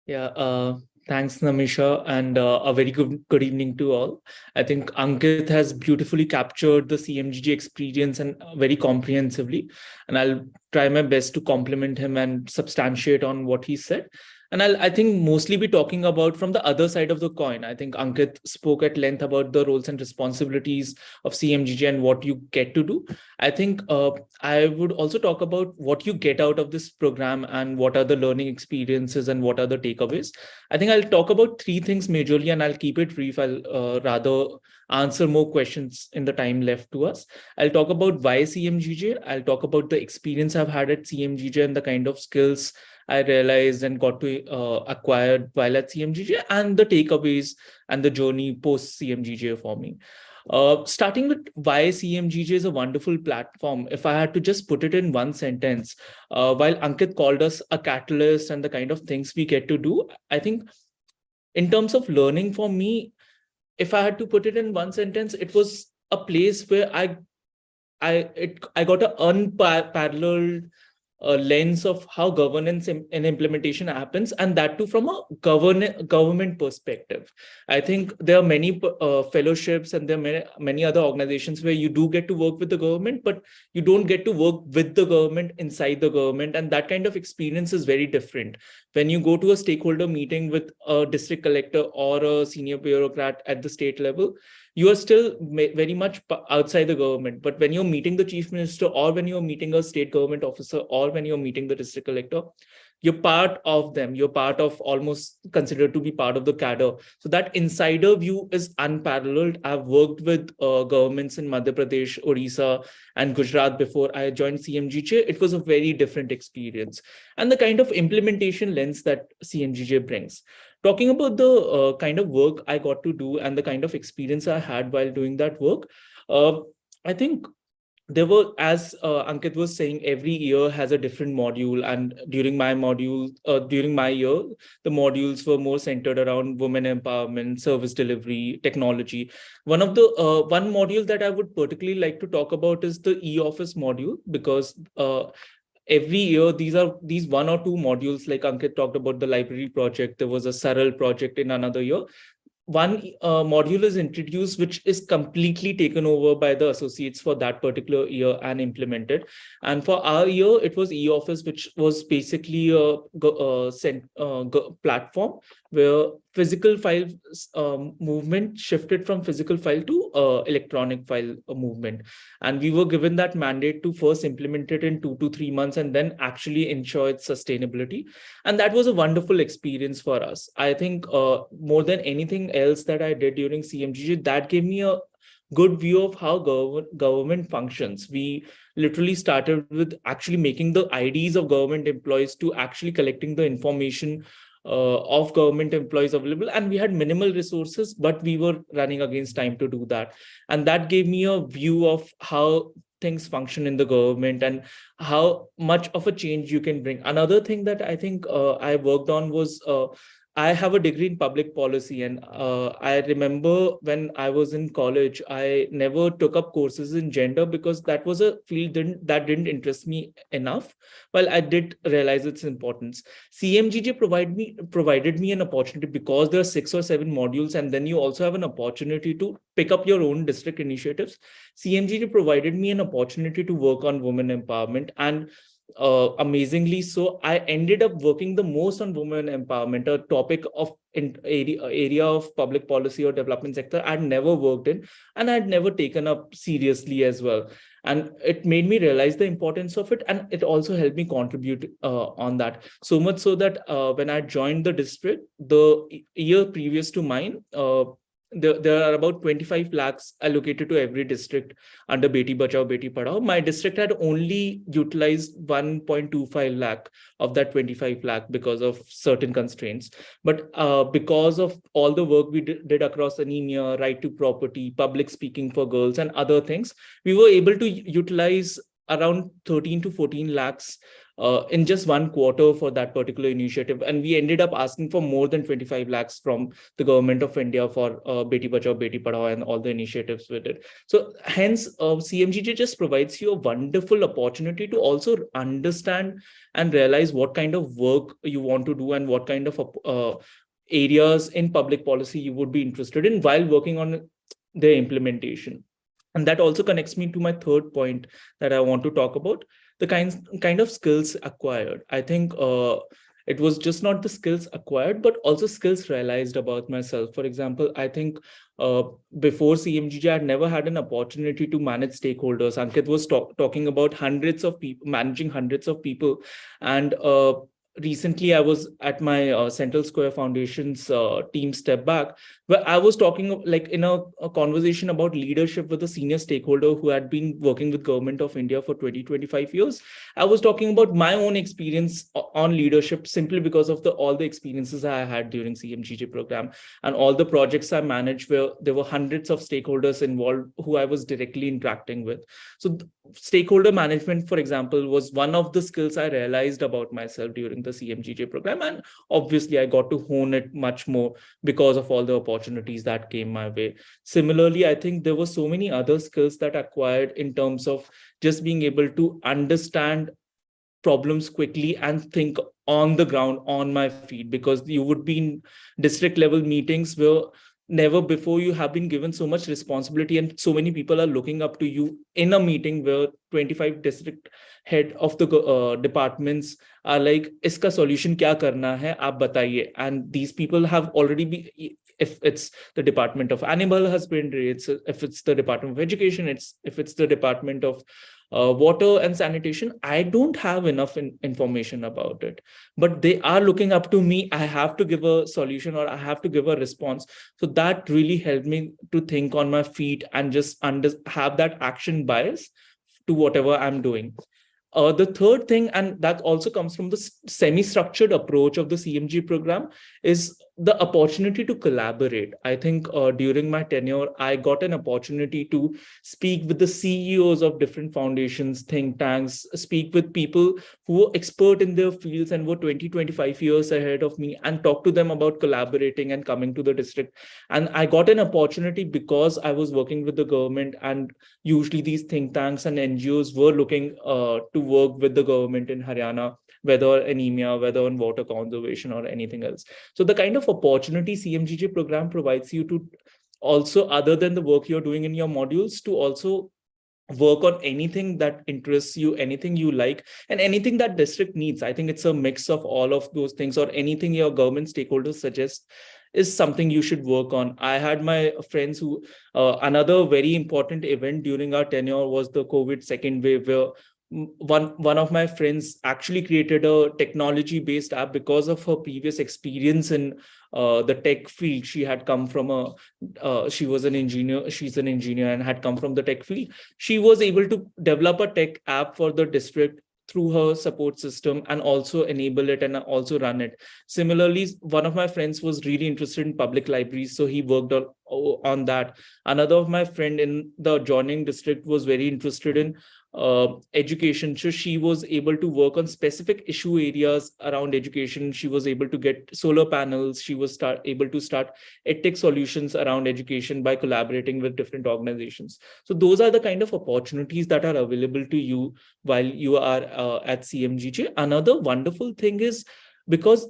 Yeah, thanks, Namisha, and a very good evening to all. I think Ankit has beautifully captured the CMGG experience and very comprehensively, and I'll try my best to compliment him and substantiate on what he said. And I think mostly be talking about from the other side of the coin. I think Ankit spoke at length about the roles and responsibilities of CMGG and what you get to do. I think I would also talk about what you get out of this program and what are the learning experiences and what are the takeaways. I think I'll talk about 3 things majorly, and I'll keep it brief. I'll rather answer more questions in the time left to us. I'll talk about why CMGG. I'll talk about the experience I've had at CMGG and the kind of skills I realized and got to acquire while at CMGGA, and the takeaways and the journey post CMGGA for me. Starting with why CMGGA is a wonderful platform. If I had to just put it in one sentence, while Ankit called us a catalyst and the kind of things we get to do, I think in terms of learning for me, if I had to put it in one sentence, it was a place where I got an unparalleled lens of how governance and implementation happens, and that too from a government perspective. I think there are many fellowships and there are many other organizations where you do get to work with the government, but you don't get to work with the government inside the government, and that kind of experience is very different. When you go to a stakeholder meeting with a district collector or a senior bureaucrat at the state level, you are still very much outside the government. But when you're meeting the chief minister, or when you're meeting a state government officer, or when you're meeting the district collector, you're part of them. You're part of, almost considered to be part of the cadre. So that insider view is unparalleled. I've worked with governments in Madhya Pradesh, Orissa, and Gujarat before I joined CMGJ. It was a very different experience. And the kind of implementation lens that CMGJ brings. Talking about the kind of work I got to do and the kind of experience I had while doing that work, I think there were, as Ankit was saying, every year has a different module. And during my year, the modules were more centered around women empowerment, service delivery, technology. One module that I would particularly like to talk about is the e-office module, because every year, these 1 or 2 modules, like Ankit talked about the library project, there was a Saral project in another year. One module is introduced, which is completely taken over by the associates for that particular year and implemented. And for our year, it was e-office, which was basically a platform where physical file movement shifted from physical file to electronic file movement. And we were given that mandate to first implement it in 2 to 3 months and then actually ensure its sustainability. And that was a wonderful experience for us. I think more than anything else that I did during CMGG, that gave me a good view of how government functions. We literally started with actually making the IDs of government employees to actually collecting the information of government employees available, and we had minimal resources, but we were running against time to do that. And that gave me a view of how things function in the government and how much of a change you can bring. Another thing that I think I worked on was I have a degree in public policy, and I remember when I was in college, I never took up courses in gender because that was a field that didn't interest me enough. Well, I did realize its importance. CMGG provided me an opportunity because there are 6 or 7 modules, and then you also have an opportunity to pick up your own district initiatives. CMGG provided me an opportunity to work on women empowerment, and amazingly so, I ended up working the most on women empowerment, a topic of area of public policy or development sector I'd never worked in, and I'd never taken up seriously as well. And it made me realize the importance of it, and it also helped me contribute on that. So much so that when I joined the district, the year previous to mine, there are about 25 lakhs allocated to every district under Beti Bachao, Beti Padhao. My district had only utilized 1.25 lakh of that 25 lakh because of certain constraints. But because of all the work we did across anemia, right to property, public speaking for girls, and other things, we were able to utilize around 13 to 14 lakhs in just 1 quarter for that particular initiative. And we ended up asking for more than 25 lakhs from the government of India for Beti Bachao, Beti Padhao, and all the initiatives we did. So hence, CMGG just provides you a wonderful opportunity to also understand and realize what kind of work you want to do and what kind of areas in public policy you would be interested in while working on their implementation. And that also connects me to my third point that I want to talk about, the kind of skills acquired. I think it was just not the skills acquired, but also skills realized about myself. For example, I think before CMGG, I had never had an opportunity to manage stakeholders. Ankit was talking about hundreds of people, managing hundreds of people. And recently, I was at my Central Square Foundation's team Step Back, where I was talking like in a conversation about leadership with a senior stakeholder who had been working with Government of India for 20-25 years. I was talking about my own experience on leadership simply because of all the experiences I had during CMGG program and all the projects I managed where there were hundreds of stakeholders involved who I was directly interacting with. So stakeholder management, for example, was one of the skills I realized about myself during the CMGJ program. And obviously, I got to hone it much more because of all the opportunities that came my way. Similarly, I think there were so many other skills that I acquired in terms of just being able to understand problems quickly and think on the ground, on my feet, because you would be in district level meetings where never before you have been given so much responsibility and so many people are looking up to you in a meeting where 25 district head of the departments are like, iska solution kya karna hai, aap bataiye. And these people have already been, if it's the Department of Animal Husbandry, if it's the Department of Education, if it's the Department of water and sanitation, I don't have enough information about it, but they are looking up to me. I have to give a solution or I have to give a response. So that really helped me to think on my feet and just have that action bias to whatever I'm doing. The third thing, and that also comes from the semi-structured approach of the CMG program, is the opportunity to collaborate. I think during my tenure, I got an opportunity to speak with the CEOs of different foundations, think tanks, speak with people who were expert in their fields and were 20, 25 years ahead of me, and talk to them about collaborating and coming to the district. And I got an opportunity because I was working with the government, and usually these think tanks and NGOs were looking to work with the government in Haryana, whether anemia, whether on water conservation or anything else. So the kind of opportunity CMGJ program provides you to also, other than the work you're doing in your modules, to also work on anything that interests you, anything you like, and anything that district needs. I think it's a mix of all of those things, or anything your government stakeholders suggest is something you should work on. I had my friends who, another very important event during our tenure was the COVID second wave, where one of my friends actually created a technology based app because of her previous experience in the tech field. She had come from she was an engineer, she's an engineer and had come from the tech field. She was able to develop a tech app for the district through her support system, and also enable it and also run it. Similarly, one of my friends was really interested in public libraries, so he worked on that. Another of my friend in the adjoining district was very interested in education, so she was able to work on specific issue areas around education. She was able to get solar panels. She was able to start edtech solutions around education by collaborating with different organizations. So those are the kind of opportunities that are available to you while you are at CMGJ. Another wonderful thing is, because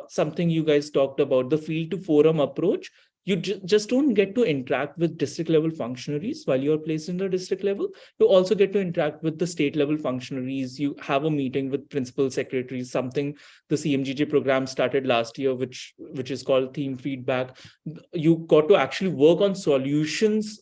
something you guys talked about, the field to forum approach, you just don't get to interact with district level functionaries while you're placed in the district level. You also get to interact with the state level functionaries. You have a meeting with principal secretaries, something the CMGJ program started last year, which is called theme feedback. You got to actually work on solutions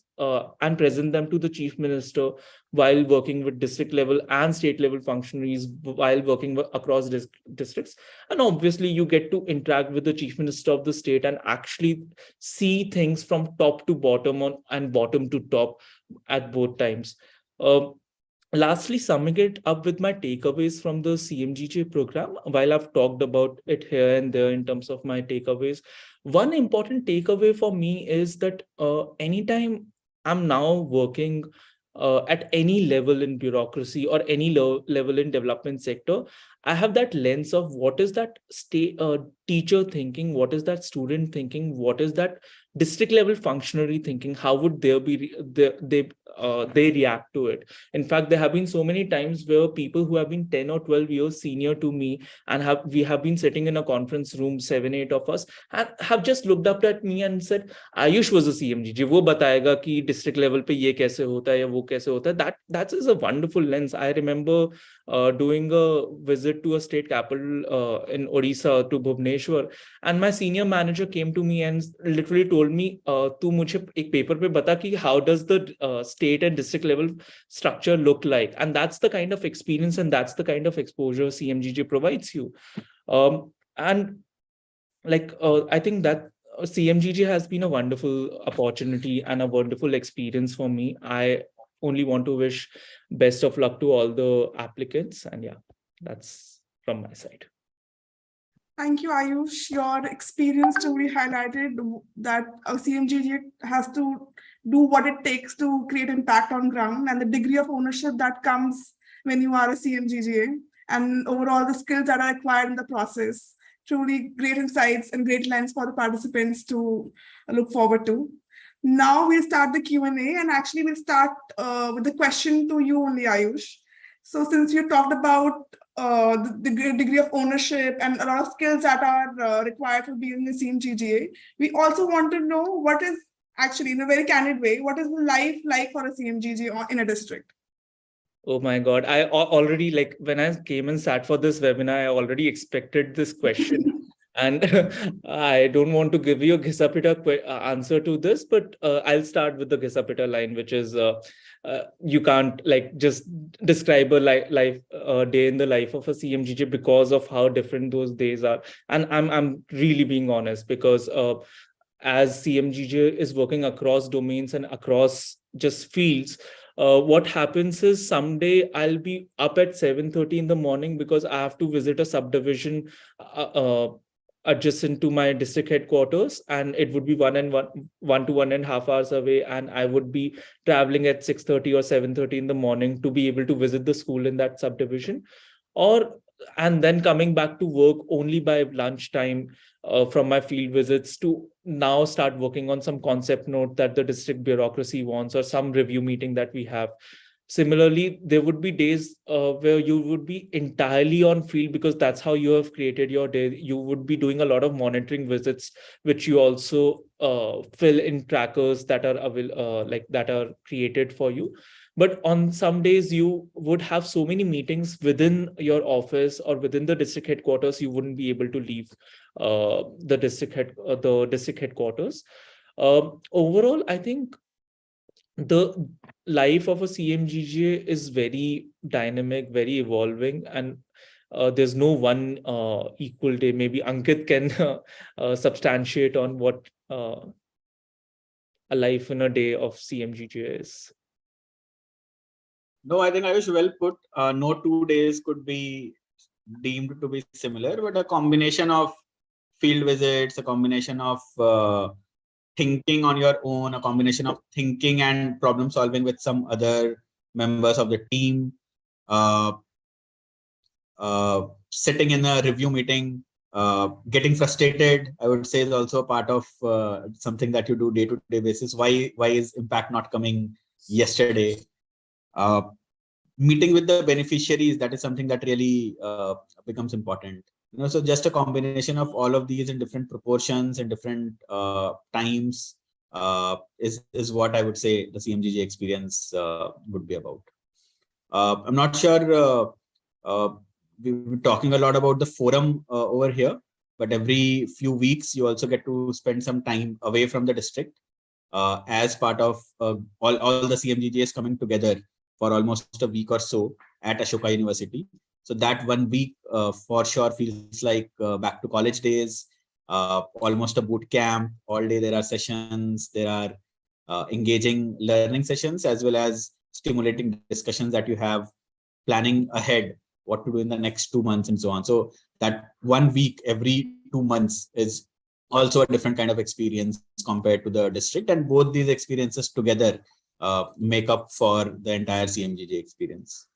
and present them to the chief minister while working with district level and state level functionaries, while working across districts. And obviously you get to interact with the chief minister of the state and actually see things from top to bottom and bottom to top at both times. Lastly, summing it up with my takeaways from the CMGJ program, while I've talked about it here and there in terms of my takeaways, one important takeaway for me is that anytime I'm now working at any level in bureaucracy or any level in development sector, I have that lens of what is that teacher thinking, what is that student thinking, what is that district level functionary thinking, how would they react to it. In fact, there have been so many times where people who have been 10 or 12 years senior to me and we have been sitting in a conference room, 7-8 of us, and have just looked up at me and said, Ayush was a CMGJ, wo batayega ki district level pe ye kaise hota hai ya wo kaise hota hai. That is a wonderful lens. I remember doing a visit to a state capital in Odisha, to Bhubaneswar, and my senior manager came to me and literally told me, tu mujhe ek paper pe bata ki how does the state and district level structure look like. And that's the kind of experience and that's the kind of exposure CMGJ provides you. And like I think that CMGJ has been a wonderful opportunity and a wonderful experience for me. I only want to wish best of luck to all the applicants. And yeah, that's from my side. Thank you, Ayush. Your experience truly highlighted that a CMGG has to do what it takes to create impact on ground, and the degree of ownership that comes when you are a CMGGA, and overall the skills that are acquired in the process. Truly great insights and great lens for the participants to look forward to. Now we'll start the Q&A, and actually we'll start with the question to you only, Ayush. So since you talked about the degree of ownership and a lot of skills that are required for being a CMGGA, we also want to know what is actually, in a very candid way, what is life like for a CMGGA in a district? Oh my God, I already, like when I came and sat for this webinar, I already expected this question. And I don't want to give you a Ghisapita answer to this, but I'll start with the Ghisapita line, which is you can't like just describe a day in the life of a CMGJ because of how different those days are. And I'm really being honest, because as CMGJ is working across domains and across just fields, what happens is someday I'll be up at 7:30 in the morning because I have to visit a subdivision adjacent to my district headquarters, and it would be 1 to 1.5 hours away, and I would be traveling at 6:30 or 7:30 in the morning to be able to visit the school in that subdivision, and then coming back to work only by lunchtime from my field visits, to now start working on some concept note that the district bureaucracy wants, or some review meeting that we have. Similarly, there would be days where you would be entirely on field because that's how you have created your day. You would be doing a lot of monitoring visits, which you also fill in trackers that are that are created for you. But on some days, you would have so many meetings within your office or within the district headquarters, you wouldn't be able to leave the district headquarters. Overall, I think the life of a CMGGA is very dynamic, very evolving, and there's no one equal day. Maybe Ankit can substantiate on what a life in a day of CMGGA is. No, I think Ayush well put. No 2 days could be deemed to be similar, but a combination of field visits, a combination of thinking on your own, a combination of thinking and problem solving with some other members of the team, sitting in a review meeting, getting frustrated, I would say, is also a part of something that you do day-to-day basis. Why is impact not coming yesterday? Meeting with the beneficiaries, that is something that really becomes important. So just a combination of all of these in different proportions and different times is what I would say the CMGGA experience would be about. I'm not sure we were talking a lot about the forum over here, but every few weeks you also get to spend some time away from the district as part of all the CMGGAs coming together for almost a week or so at Ashoka University. So that 1 week for sure feels like back to college days, almost a boot camp. All day there are sessions, there are engaging learning sessions, as well as stimulating discussions that you have, planning ahead what to do in the next 2 months and so on. So that 1 week every 2 months is also a different kind of experience compared to the district. And both these experiences together make up for the entire CMGGA experience.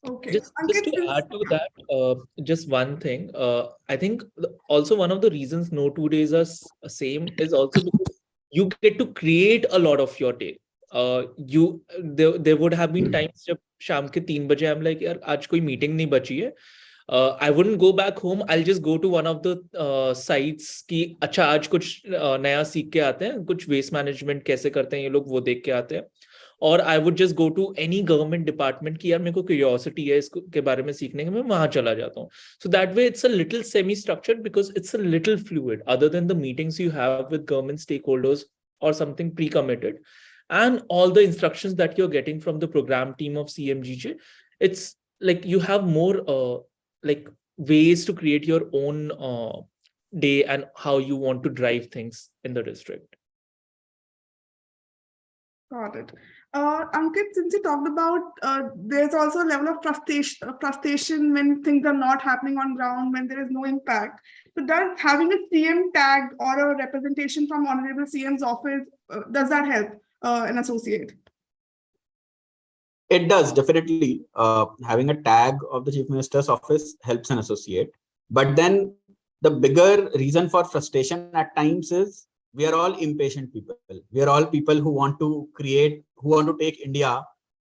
Okay. Just to add to that, just one thing. I think also one of the reasons no 2 days are same is also because you get to create a lot of your day. There would have been times जब शाम के 3 बजे I'm like यार आज कोई meeting नहीं बची है. I wouldn't go back home. I'll just go to one of the sites कि अच्छा आज कुछ नया सीख के आते हैं, कुछ waste management कैसे करते हैं ये लोग वो देख के आते हैं. और I would just go to any government department कि यार मेरे को curiosity है इसके बारे में सीखने के, मैं वहां चला जाता हूँ. So that way it's a little semi-structured because it's a little fluid. Other than the meetings you have with government stakeholders or something pre-committed, and all the instructions that you're getting from the program team of CMGGA, it's like you have more like ways to create your own day and how you want to drive things in the district. Got it. Ankit, since you talked about there's also a level of frustration when things are not happening on ground, when there is no impact. So does having a CM tag or a representation from Honorable CM's office, does that help an associate? It does, definitely. Having a tag of the Chief Minister's office helps an associate. But then the bigger reason for frustration at times is we are all impatient people. We are all people who want to create, who want to take India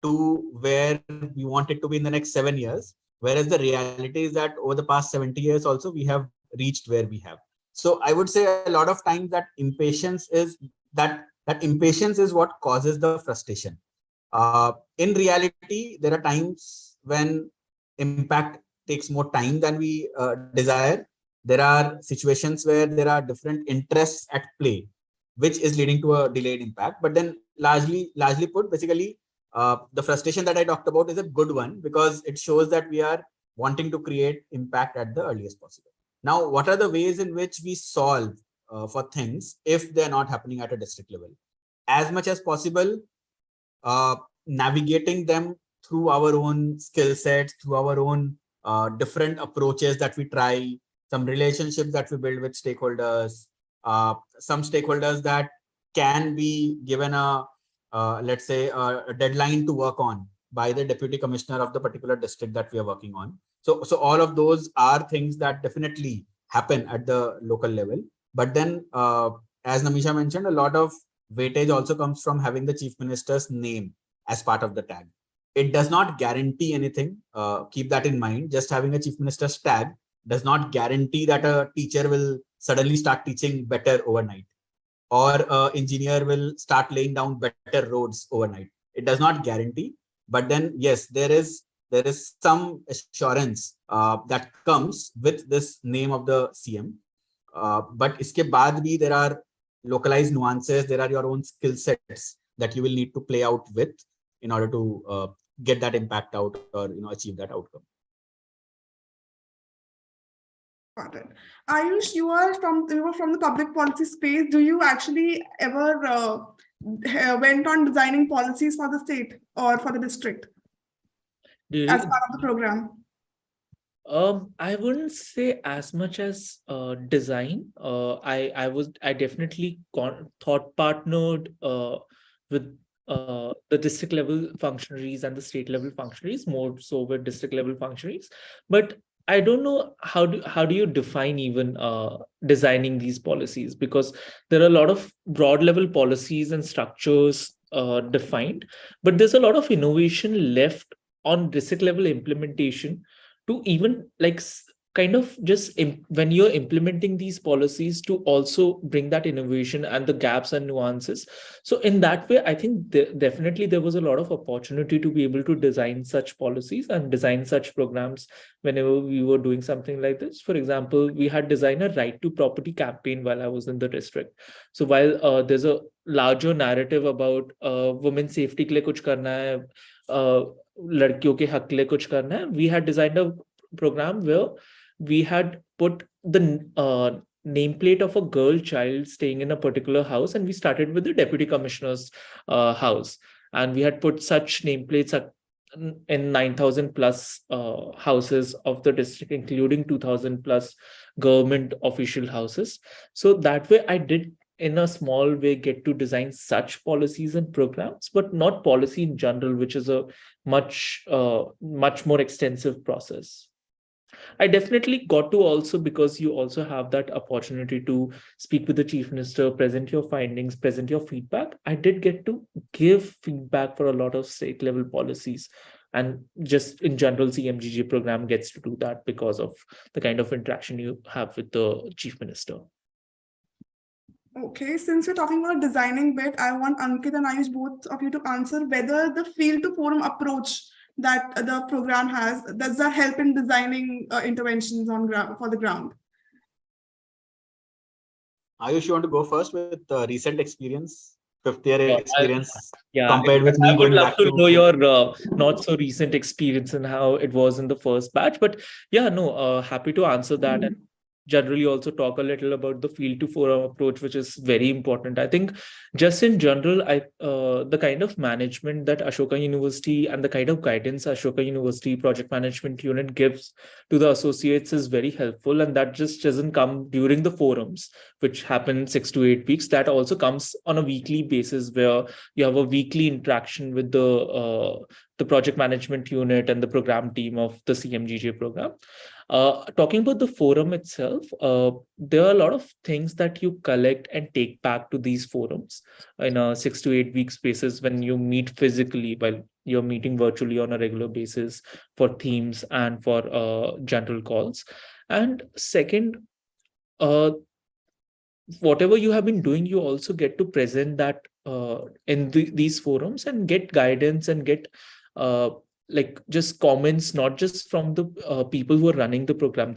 to where we want it to be in the next 7 years. Whereas the reality is that over the past 70 years also, we have reached where we have. So I would say a lot of times that impatience is what causes the frustration. In reality, there are times when impact takes more time than we desire. There are situations where there are different interests at play, which is leading to a delayed impact. But then largely put, basically, the frustration that I talked about is a good one because it shows that we are wanting to create impact at the earliest possible. Now, what are the ways in which we solve for things if they're not happening at a district level? As much as possible, navigating them through our own skill sets, through our own different approaches that we try. some relationships that we build with stakeholders, some stakeholders that can be given a, let's say, a deadline to work on by the deputy commissioner of the particular district that we are working on. So all of those are things that definitely happen at the local level. But then, as Namisha mentioned, a lot of weightage also comes from having the chief minister's name as part of the tag. It does not guarantee anything. Keep that in mind. Just having a chief minister's tag does not guarantee that a teacher will suddenly start teaching better overnight, or an engineer will start laying down better roads overnight. It does not guarantee. But then, yes, there is some assurance that comes with this name of the CM. But iske baad bhi there are localized nuances. There are your own skill sets that you will need to play out with in order to get that impact out, or achieve that outcome. Got it. Ayush, you were from the public policy space. Do you actually ever went on designing policies for the state or for the district as part of the program? I wouldn't say as much as design. I definitely thought partnered with the district level functionaries and the state level functionaries, more so with district level functionaries. But I don't know how do you define even designing these policies, because there are a lot of broad level policies and structures defined, but there's a lot of innovation left on district level implementation to even like kind of just when you're implementing these policies to also bring that innovation and the gaps and nuances. So in that way, I think definitely there was a lot of opportunity to be able to design such policies and design such programs whenever we were doing something like this. For example, we had designed a right to property campaign while I was in the district. So while there's a larger narrative about women's safety ke liye kuch karna hai, ladkiyon ke hak ke liye kuch karna hai, we had designed a program where we had put the nameplate of a girl child staying in a particular house, and we started with the deputy commissioner's house, and we had put such nameplates in 9,000 plus houses of the district, including 2,000 plus government official houses. So that way I did in a small way get to design such policies and programs, but not policy in general, which is a much more extensive process. I definitely got to also, because you also have that opportunity to speak with the chief minister, present your findings, present your feedback. I did get to give feedback for a lot of state level policies, and just in general, CMGGA program gets to do that because of the kind of interaction you have with the chief minister. Okay, since we're talking about designing bit, I want Ankit and Ayush, both of you, to answer whether the field to forum approach that the program has, does that help in designing interventions on for the ground? Ayush, you want to go first with recent experience, 5th year experience, yeah, compared with me I would going love back to know your not so recent experience and how it was in the first batch. But yeah, no, happy to answer that. And generally also talk a little about the field to forum approach, which is very important. I think just in general, the kind of management that Ashoka University and the kind of guidance Ashoka University project management unit gives to the associates is very helpful. And that just doesn't come during the forums, which happen 6 to 8 weeks. That also comes on a weekly basis, where you have a weekly interaction with the project management unit and the program team of the CMGGA program. Talking about the forum itself, there are a lot of things that you collect and take back to these forums in a 6 to 8 weeks basis when you meet physically, while you're meeting virtually on a regular basis for themes and for general calls. And second, whatever you have been doing, you also get to present that in these forums and get guidance and get like just comments, not just from the people who are running the program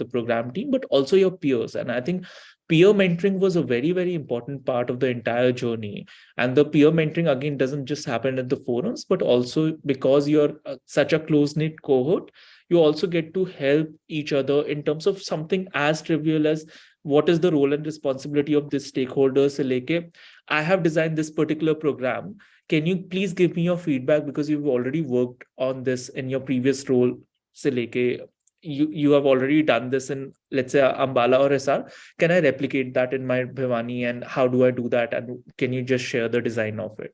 team, but also your peers. And I think peer mentoring was a very, very important part of the entire journey. And the peer mentoring, again, doesn't just happen at the forums, but also because you're such a close-knit cohort, you also get to help each other in terms of something as trivial as what is the role and responsibility of this stakeholder. Se leke, I have designed this particular program. Can you please give me your feedback, because you've already worked on this in your previous role? Se leke, you have already done this in, let's say, Ambala or SR. Can I replicate that in my Bhiwani, and how do I do that? And can you just share the design of it?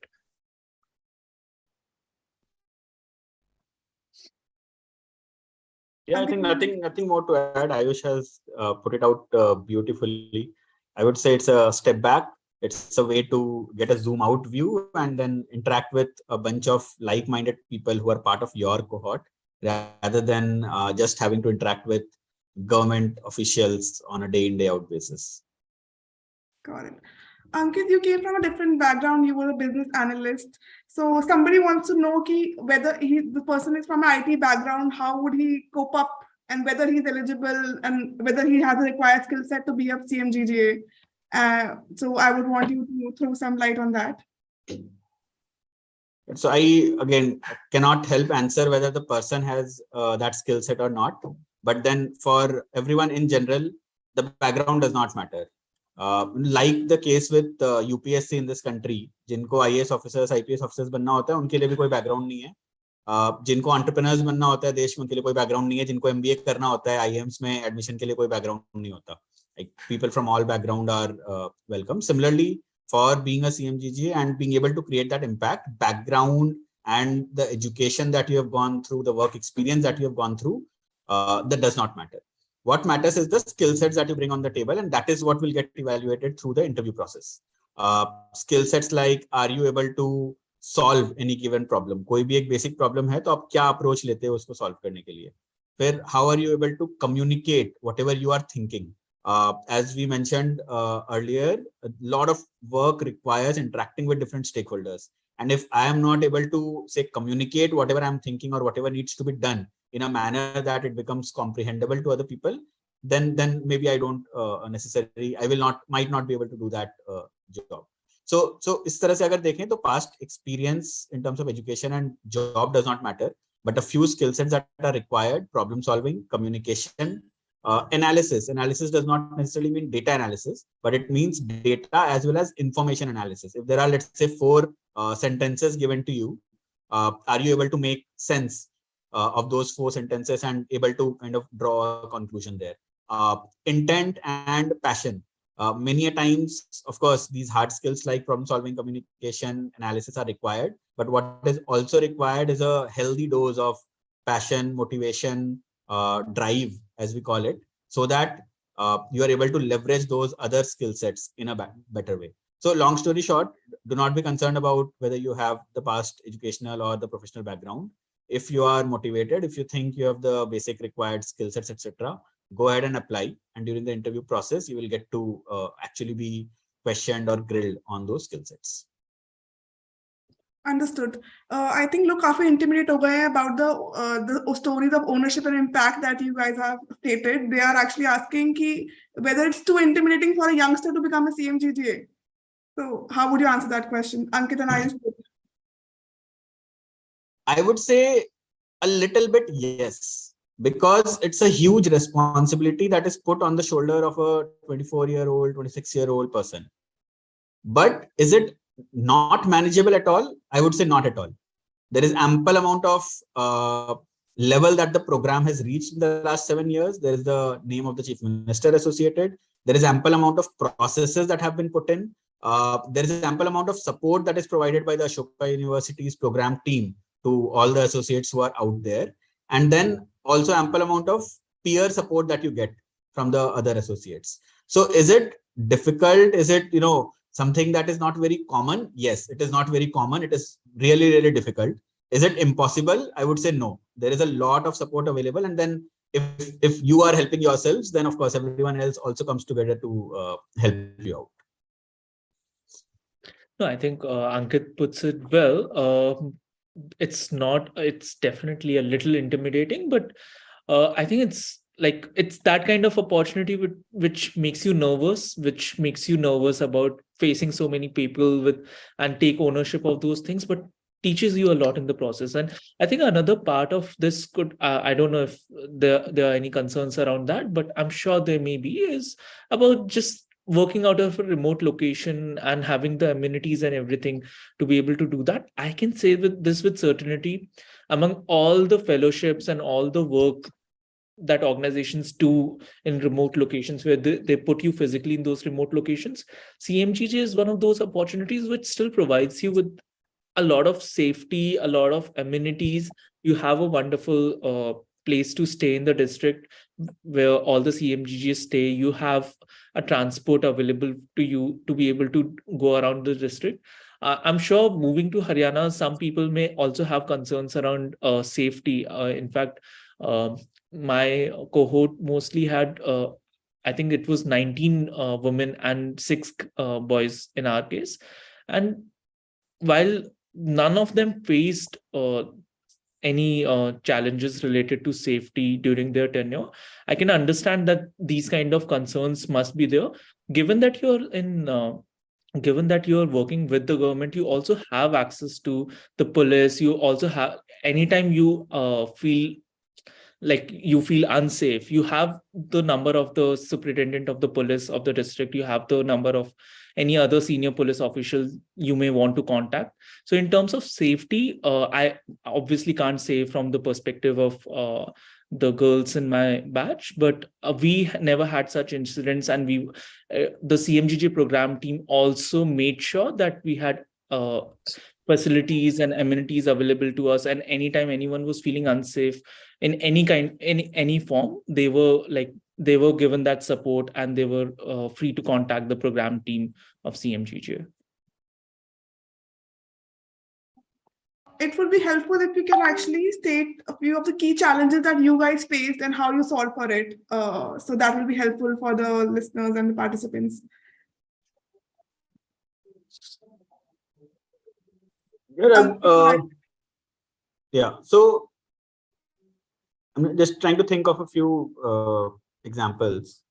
Yeah, I think nothing more to add. Ayush has put it out beautifully. I would say it's a step back. It's a way to get a zoom out view and then interact with a bunch of like-minded people who are part of your cohort, rather than just having to interact with government officials on a day in, day out basis. Got it. Ankit, you came from a different background. You were a business analyst. So somebody wants to know whether the person is from an IT background, how would he cope up, and whether he's eligible and whether he has a required skill set to be a CMGGA. So I would want you to throw some light on that. So I, again, cannot help answer whether the person has that skill set or not. But then for everyone in general, the background does not matter. Like the case with UPSC in this country, जिनको IAS officers, IPS officers बनना होता है, उनके लिए भी कोई background नहीं है. जिनको entrepreneurs बनना होता है देश में, उनके लिए कोई background नहीं है. जिनको MBA करना होता है IIMs में admission के लिए कोई background नहीं होता. Like people from all background are welcome. Similarly, for being a CMGGA and being able to create that impact, background and the education that you have gone through, the work experience that you have gone through, that does not matter. What matters is the skill sets that you bring on the table, and that is what will get evaluated through the interview process. Skill sets like, are you able to solve any given problem? कोई भी एक basic problem है तो आप क्या approach लेते हो उसको solve करने के लिए? फिर how are you able to communicate whatever you are thinking? As we mentioned earlier, a lot of work requires interacting with different stakeholders. And if I am not able to say communicate whatever I'm thinking or whatever needs to be done in a manner that it becomes comprehensible to other people, then maybe I don't necessarily, might not be able to do that job. So इस तरह से अगर देखें तो past experience in terms of education and job does not matter, but a few skill sets that are required: problem solving, communication, analysis. Analysis does not necessarily mean data analysis, but it means data as well as information analysis. If there are, let's say, 4 sentences given to you, are you able to make sense of those 4 sentences and able to kind of draw a conclusion there? Intent and passion. Many a times, of course, these hard skills like problem solving, communication, analysis are required, but what is also required is a healthy dose of passion, motivation, drive, as we call it, so that you are able to leverage those other skill sets in a better way. So long story short, do not be concerned about whether you have the past educational or the professional background. If you are motivated, if you think you have the basic required skill sets, etc., go ahead and apply. And during the interview process, you will get to actually be questioned or grilled on those skill sets. Understood. I think look, काफी intimidate हो गए हैं about the stories of ownership and impact that you guys have stated. They are actually asking whether it's too intimidating for a youngster to become a CMGGA. So how would you answer that question, Ankit and Ayush? I would say a little bit yes, because it's a huge responsibility that is put on the shoulder of a 24-year-old, 26-year-old person. But is it not manageable at all? I would say not at all. There is ample amount of level that the program has reached in the last 7 years. There is the name of the chief minister associated. There is ample amount of processes that have been put in. There is ample amount of support that is provided by the Ashoka University's program team to all the associates who are out there. And then also ample amount of peer support that you get from the other associates. So is it difficult? Is it, something that is not very common? Yes, it is not very common. It is really, really difficult. Is it impossible? I would say no. There is a lot of support available. And then if you are helping yourselves, then of course, everyone else also comes together to help you out. No, I think Ankit puts it well. It's definitely a little intimidating, but I think it's that kind of opportunity which makes you nervous, about facing so many people and take ownership of those things, but teaches you a lot in the process. And I think another part of this could, I don't know if there are any concerns around that, but I'm sure there may be, is about just working out of a remote location and having the amenities and everything to be able to do that. I can say with certainty, among all the fellowships and all the work that organizations do in remote locations where they put you physically in those remote locations. CMGJ is one of those opportunities which still provides you with a lot of safety, a lot of amenities. You have a wonderful place to stay in the district where all the CMGGs stay. You have a transport available to you to be able to go around the district. I'm sure moving to Haryana, some people may also have concerns around safety. In fact, my cohort mostly had, I think it was 19 women and 6 boys in our case. And while none of them faced any challenges related to safety during their tenure, I can understand that these kind of concerns must be there. Given that given that you're working with the government, you also have access to the police. You also have, anytime you feel like you feel unsafe, you have the number of the superintendent of the police of the district, you have the number of any other senior police officials you may want to contact. So in terms of safety, I obviously can't say from the perspective of the girls in my batch, but we never had such incidents. And the CMGG program team also made sure that we had facilities and amenities available to us, and anytime anyone was feeling unsafe in any form, they were given that support, and they were free to contact the program team of CMGGA. It would be helpful if you can actually state a few of the key challenges that you guys faced and how you solved for it. So that will be helpful for the listeners and the participants. Yeah, so I'm just trying to think of a few examples.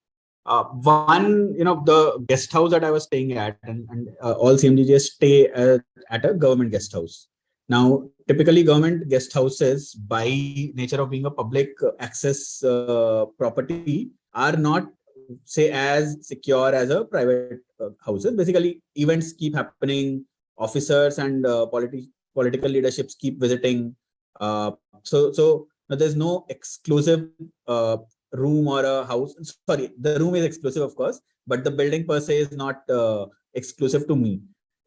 One, the guest house that I was staying at, and all CMGGs stay at a government guest house. Now, typically government guest houses, by nature of being a public access property, are not, say, as secure as a private houses. Basically, events keep happening, officers and political leaderships keep visiting. So there's no exclusive room or a house. Sorry, the room is exclusive, of course, but the building per se is not exclusive to me.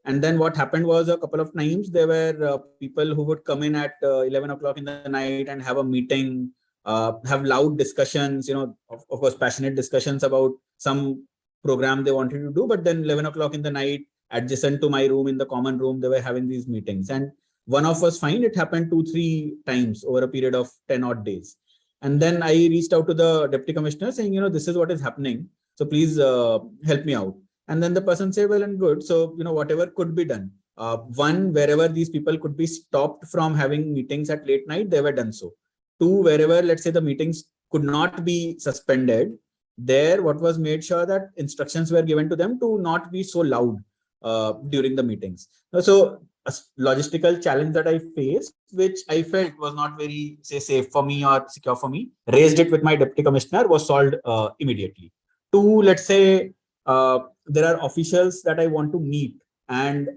And then what happened was, a couple of times there were people who would come in at 11 o'clock in the night and have a meeting, have loud discussions, of course, passionate discussions about some program they wanted to do. But then 11 o'clock in the night, adjacent to my room in the common room, they were having these meetings. And one of us fine, it happened 2-3 times over a period of 10 odd days. And then I reached out to the deputy commissioner saying, this is what is happening. So please help me out. And then the person said, well and good. So, whatever could be done. One, wherever these people could be stopped from having meetings at late night, they were done so. Two, wherever, let's say, the meetings could not be suspended, there, what was made sure that instructions were given to them to not be so loud during the meetings. So a logistical challenge that I faced, which I felt was not very, say, safe for me or secure for me, raised it with my deputy commissioner, was solved immediately. Two, let's say, there are officials that I want to meet and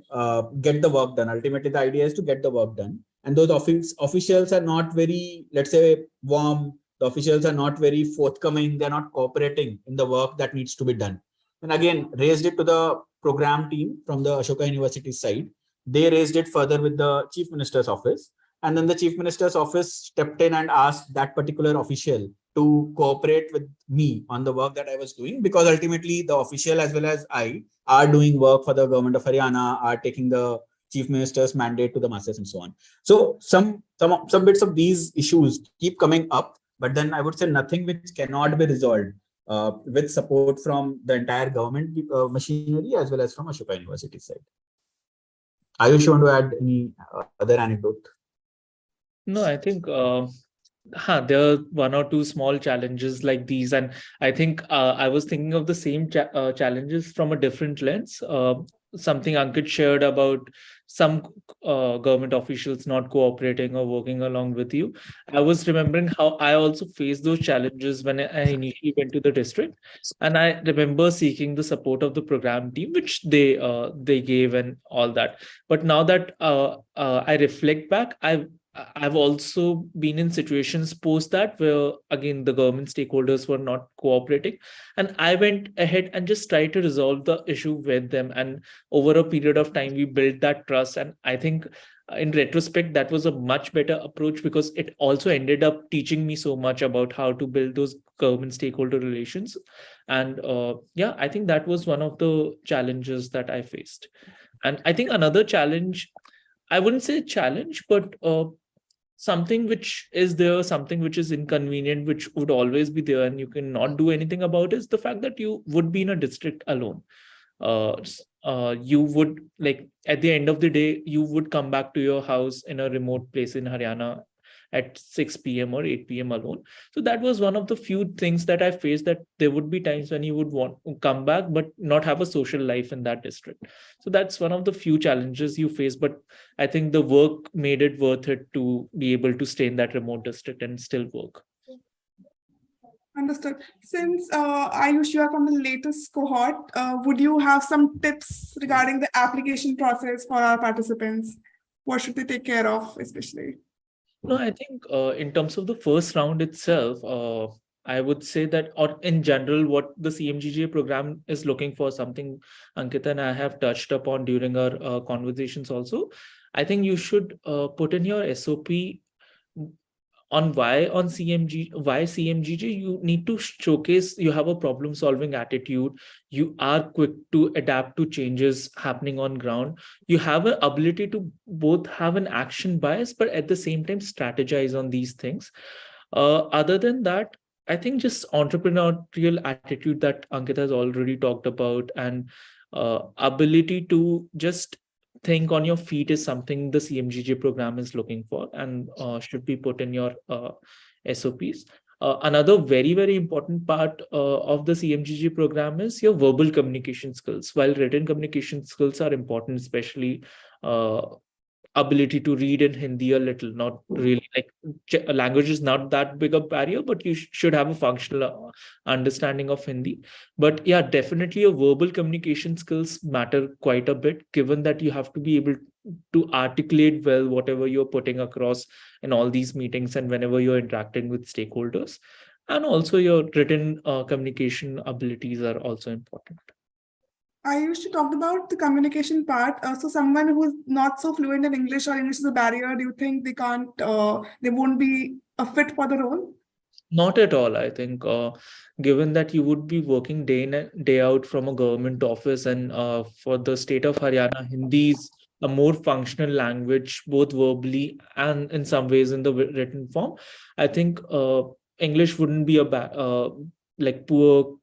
get the work done. Ultimately, the idea is to get the work done. And those officials are not very, let's say, warm. The officials are not very forthcoming. They're not cooperating in the work that needs to be done. And again, raised it to the program team from the Ashoka University side. They raised it further with the Chief Minister's office. And then the Chief Minister's office stepped in and asked that particular official to cooperate with me on the work that I was doing, because ultimately the official as well as I are doing work for the government of Haryana, are taking the Chief Minister's mandate to the masses and so on. So some bits of these issues keep coming up, but then I would say nothing which cannot be resolved with support from the entire government machinery as well as from Ashoka University side. Ayush, you want to add any other anecdote? No, I think there are one or two small challenges like these, and I think I was thinking of the same challenges from a different lens. Something Ankit shared about some government officials not cooperating or working along with you. I was remembering how I also faced those challenges when I initially went to the district, and I remember seeking the support of the program team, which they gave and all that. But now that I reflect back, I've also been in situations post that where again the government stakeholders were not cooperating, and I went ahead and just tried to resolve the issue with them. And over a period of time, we built that trust. And I think in retrospect, that was a much better approach because it also ended up teaching me so much about how to build those government stakeholder relations. And yeah, I think that was one of the challenges that I faced. And I think another challenge, I wouldn't say challenge, but something which is there, something which is inconvenient, which would always be there, and you cannot do anything about, is the fact that you would be in a district alone. You would, like, at the end of the day, you would come back to your house in a remote place in Haryana at 6 p.m. or 8 p.m. alone. So that was one of the few things that I faced, that there would be times when you would want to come back but not have a social life in that district. So that's one of the few challenges you face, but I think the work made it worth it to be able to stay in that remote district and still work. Understood. Since Ayush, you are from the latest cohort, would you have some tips regarding the application process for our participants? What should they take care of, especially? No, I think in terms of the first round itself, I would say that, or in general, what the CMGGA program is looking for, something Ankita and I have touched upon during our conversations also. I think you should put in your SOP on why CMGG. You need to showcase you have a problem solving attitude, you are quick to adapt to changes happening on ground, you have an ability to both have an action bias but at the same time strategize on these things. Other than that, I think just entrepreneurial attitude that Ankita has already talked about, and ability to just think on your feet is something the CMGG program is looking for, and should be put in your SOPs. Another very, very important part of the CMGG program is your verbal communication skills. While written communication skills are important, especially ability to read in Hindi a little, not really, like language is not that big a barrier, but you should have a functional understanding of Hindi. But yeah, definitely your verbal communication skills matter quite a bit, given that you have to be able to articulate well whatever you're putting across in all these meetings and whenever you're interacting with stakeholders. And also your written communication abilities are also important. I used to talk about the communication part. So someone who's not so fluent in English, or English is a barrier, do you think they can't, they won't be a fit for the role? Not at all. I think given that you would be working day in and day out from a government office, and for the state of Haryana, Hindi is a more functional language, both verbally and in some ways in the written form. I think English wouldn't be like poor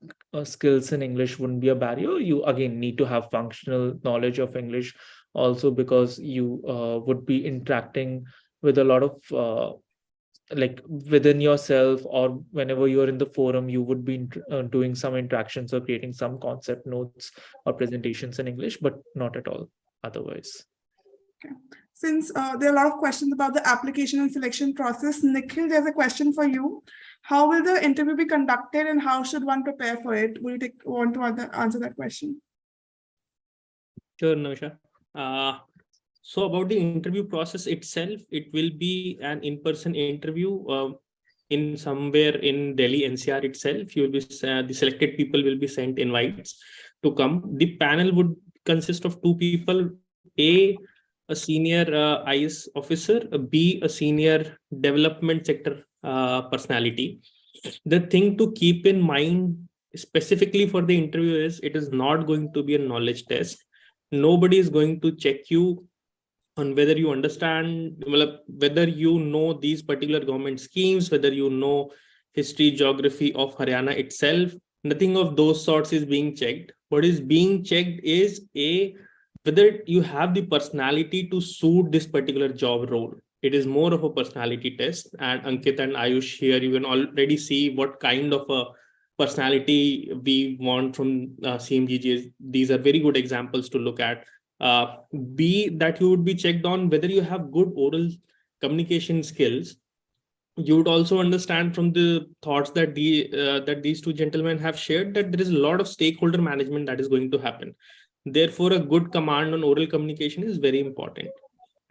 skills in English wouldn't be a barrier. You again need to have functional knowledge of English also, because you would be interacting with a lot of like within yourself, or whenever you're in the forum, you would be doing some interactions or creating some concept notes or presentations in English, but not at all otherwise. Okay. Since there are a lot of questions about the application and selection process, Nikhil, there's a question for you. How will the interview be conducted and how should one prepare for it? Will you want to answer that question? Sure, Nausha. So about the interview process itself, it will be an in-person interview in somewhere in Delhi NCR itself. You will be the selected people will be sent invites to come. The panel would consist of two people: A senior IS officer, B a senior development sector personality. The thing to keep in mind specifically for the interview is it is not going to be a knowledge test. Nobody is going to check you on whether you understand, whether you know these particular government schemes, whether you know history, geography of Haryana itself. Nothing of those sorts is being checked. What is being checked is whether you have the personality to suit this particular job role. It is more of a personality test. And Ankit and Ayush here, you can already see what kind of a personality we want from CMGGA. These are very good examples to look at. B, that you would be checked on whether you have good oral communication skills. You would also understand from the thoughts that these two gentlemen have shared that there is a lot of stakeholder management that is going to happen. Therefore, a good command on oral communication is very important.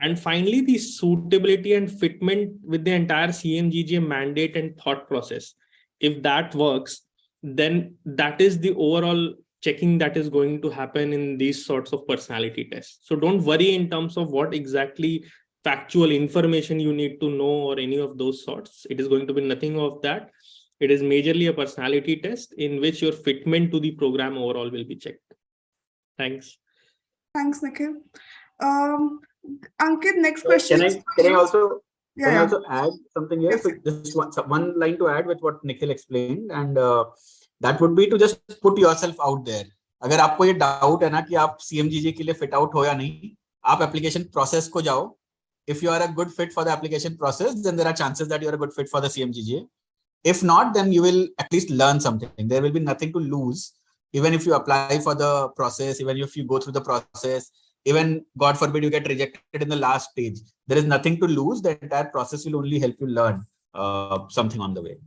And finally, the suitability and fitment with the entire CMGGA mandate and thought process. If that works, then that is the overall checking that is going to happen in these sorts of personality tests. So don't worry in terms of what exactly factual information you need to know or any of those sorts. It is going to be nothing of that. It is majorly a personality test in which your fitment to the program overall will be checked. Thanks. Thanks, Nikhil. Ankit, next question. Can I also add something here? Yes. So just one line to add with what Nikhil explained, and that would be to just put yourself out there. अगर आपको ये doubt है ना कि आप CMGGA के लिए fit out हो या नहीं, आप application process को जाओ. If you are a good fit for the application process, then there are chances that you are a good fit for the CMGGA. If not, then you will at least learn something. There will be nothing to lose. Even if you apply for the process, even if you go through the process, even God forbid you get rejected in the last stage, there is nothing to lose. The entire process will only help you learn something on the way.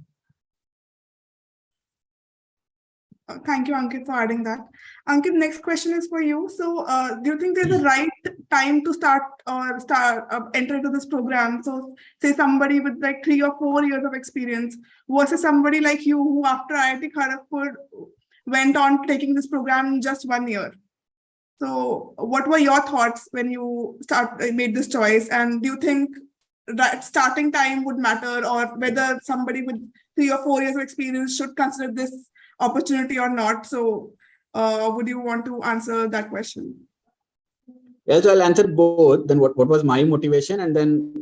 Thank you, Ankit, for adding that. Ankit, next question is for you. So do you think there's a right time to start enter into this program? So say somebody with like 3 or 4 years of experience versus somebody like you who after IIT Kharagpur went on taking this program in just 1 year. So what were your thoughts when you made this choice? And do you think that starting time would matter, or whether somebody with 3 or 4 years of experience should consider this opportunity or not? So would you want to answer that question? Yeah, so I'll answer both. Then what was my motivation, and then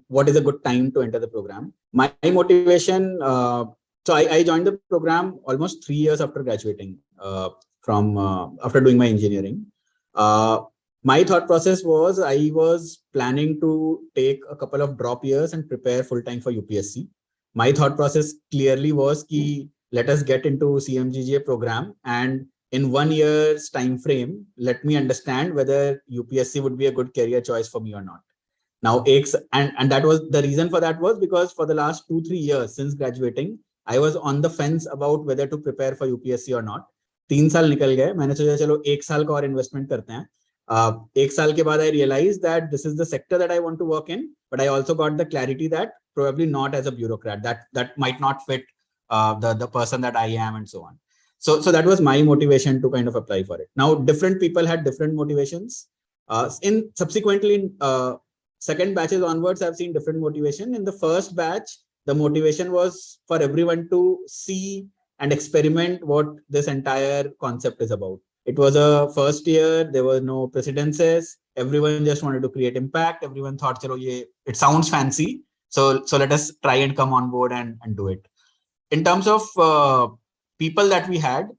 what is a good time to enter the program? My motivation, so I joined the program almost 3 years after graduating from after doing my engineering. My thought process was I was planning to take a couple of drop years and prepare full time for UPSC. My thought process clearly was ki, let us get into CMGGA program, and in 1 year's time frame, let me understand whether UPSC would be a good career choice for me or not. Now, and that was the reason for that was because for the last 2-3 years since graduating, I was on the fence about whether to prepare for UPSC or not. 3 साल निकल गए, मैंने सोचा चलो 1 साल का और investment करते हैं. 1 साल के बाद I realized that this is the sector that I want to work in, but I also got the clarity that probably not as a bureaucrat, that might not fit the person that I am, and so on. So that was my motivation to kind of apply for it. Now, different people had different motivations. Subsequently, in second batches onwards, I've seen different motivation. In the first batch, the motivation was for everyone to see and experiment what this entire concept is about. It was a first year, there were no precedences. Everyone just wanted to create impact. Everyone thought, chalo, it sounds fancy. So let us try and come on board and do it. In terms of people that we had,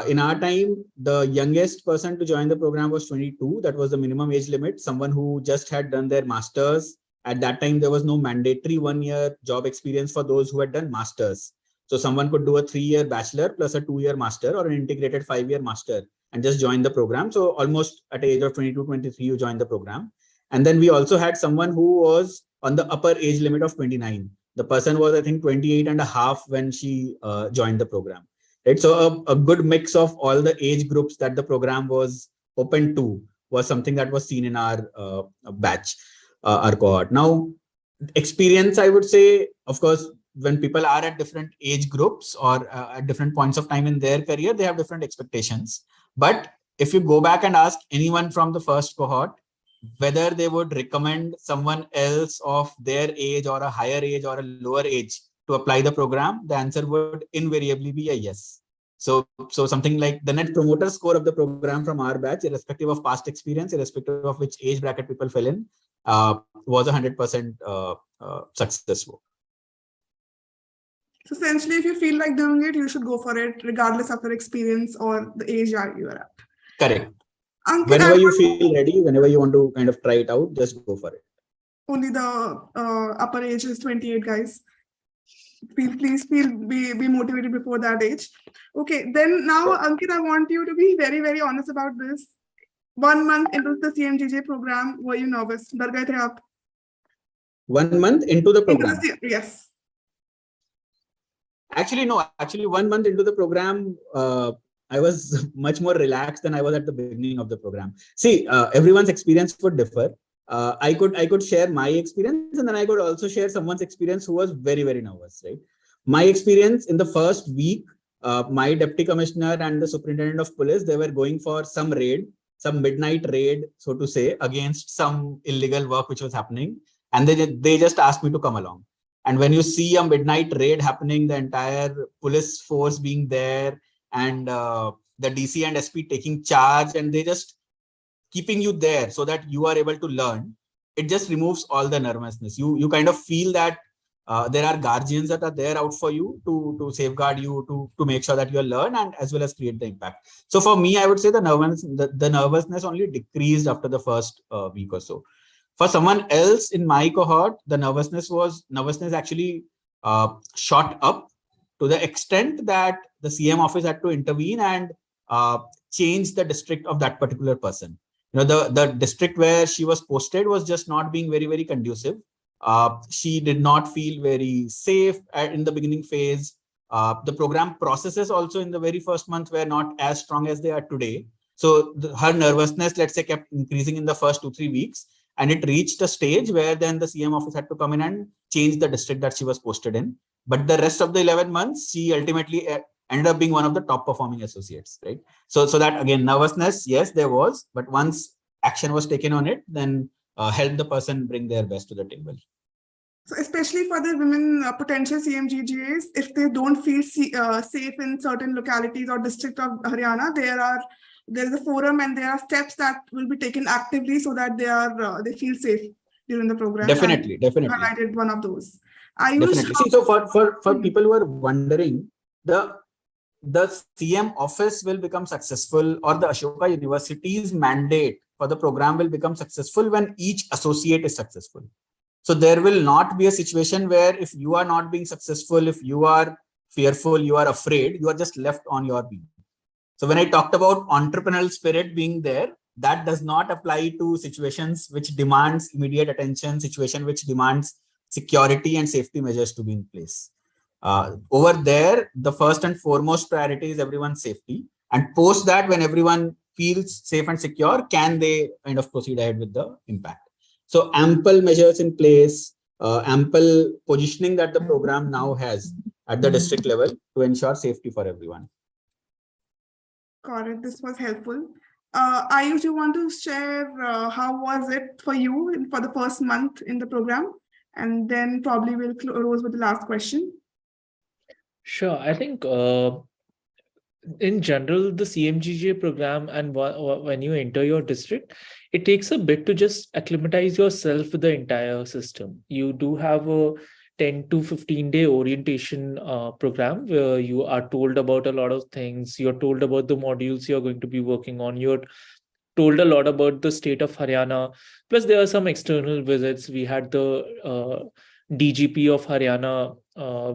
in our time, the youngest person to join the program was 22. That was the minimum age limit. Someone who just had done their masters. At that time, there was no mandatory 1 year job experience for those who had done masters. So someone could do a 3-year bachelor plus a 2-year master, or an integrated 5-year master, and just join the program. So almost at the age of 22, 23, you joined the program. And then we also had someone who was on the upper age limit of 29. The person was, I think, 28 and a half when she joined the program. Right? So a good mix of all the age groups that the program was open to was something that was seen in our batch, our cohort. Now, experience, I would say, of course, when people are at different age groups or at different points of time in their career, they have different expectations. But if you go back and ask anyone from the first cohort whether they would recommend someone else of their age or a higher age or a lower age to apply the program, the answer would invariably be a yes. So something like the net promoter score of the program from our batch, irrespective of past experience, irrespective of which age bracket people fell in, was 100% successful. So essentially, if you feel like doing it, you should go for it, regardless of your experience or the age you are at. Correct. Ankit, whenever you feel ready, whenever you want to kind of try it out, just go for it. Only the upper age is 28, guys. Please be motivated before that age. Okay, then now, Ankit, I want you to be very, very honest about this. 1 month into the CMGGA program, were you nervous? Dar gaye the aap? 1 month into the program? Yes. Actually, no. Actually, 1 month into the program, I was much more relaxed than I was at the beginning of the program. See, everyone's experience would differ. I could share my experience, and then I could also share someone's experience who was very, very nervous, right? My experience in the first week, my deputy commissioner and the superintendent of police, they were going for some raid, some midnight raid, so to say, against some illegal work which was happening. And they just asked me to come along. And when you see a midnight raid happening, the entire police force being there, and the DC and SP taking charge, and they just keeping you there so that you are able to learn, it just removes all the nervousness. You kind of feel that there are guardians that are there out for you to safeguard you, to make sure that you learn, and as well as create the impact. So for me, I would say the nervousness only decreased after the first week or so. For someone else in my cohort, the nervousness actually shot up to the extent that the CM office had to intervene and change the district of that particular person. The district where she was posted was just not being very, very conducive. She did not feel very safe in the beginning phase. The program processes also in the very first month were not as strong as they are today. So her nervousness, let's say, kept increasing in the first 2-3 weeks. And it reached a stage where then the CM office had to come in and change the district that she was posted in. But the rest of the 11 months, she ultimately ended up being one of the top performing associates, right? So that, again, nervousness, yes, there was, but once action was taken on it, then help the person bring their best to the table. So especially for the women potential CMGGAs, if they don't feel safe in certain localities or district of Haryana, there is a forum and there are steps that will be taken actively so that they feel safe during the program. Definitely. Highlighted one of those. Definitely. See, so for people who are wondering, the CM office will become successful, or the Ashoka University's mandate for the program will become successful when each associate is successful. So there will not be a situation where if you are not being successful, if you are fearful, you are afraid, you are just left on your beat. So when I talked about entrepreneurial spirit being there, that does not apply to situations which demands immediate attention, situation which demands security and safety measures to be in place. Over there, the first and foremost priority is everyone's safety. And post that, when everyone feels safe and secure, can they kind of proceed ahead with the impact? So ample measures in place, ample positioning that the program now has at the district level to ensure safety for everyone. Got it. This was helpful. Ayush, you want to share how was it for you for the first month in the program? And then probably we'll close with the last question. Sure. I think in general, the CMGGA program, and when you enter your district, it takes a bit to just acclimatize yourself with the entire system. You do have a 10 to 15 day orientation program where you are told about a lot of things. You're told about the modules you're going to be working on. You're told a lot about the state of Haryana. Plus, there are some external visits. We had the DGP of Haryana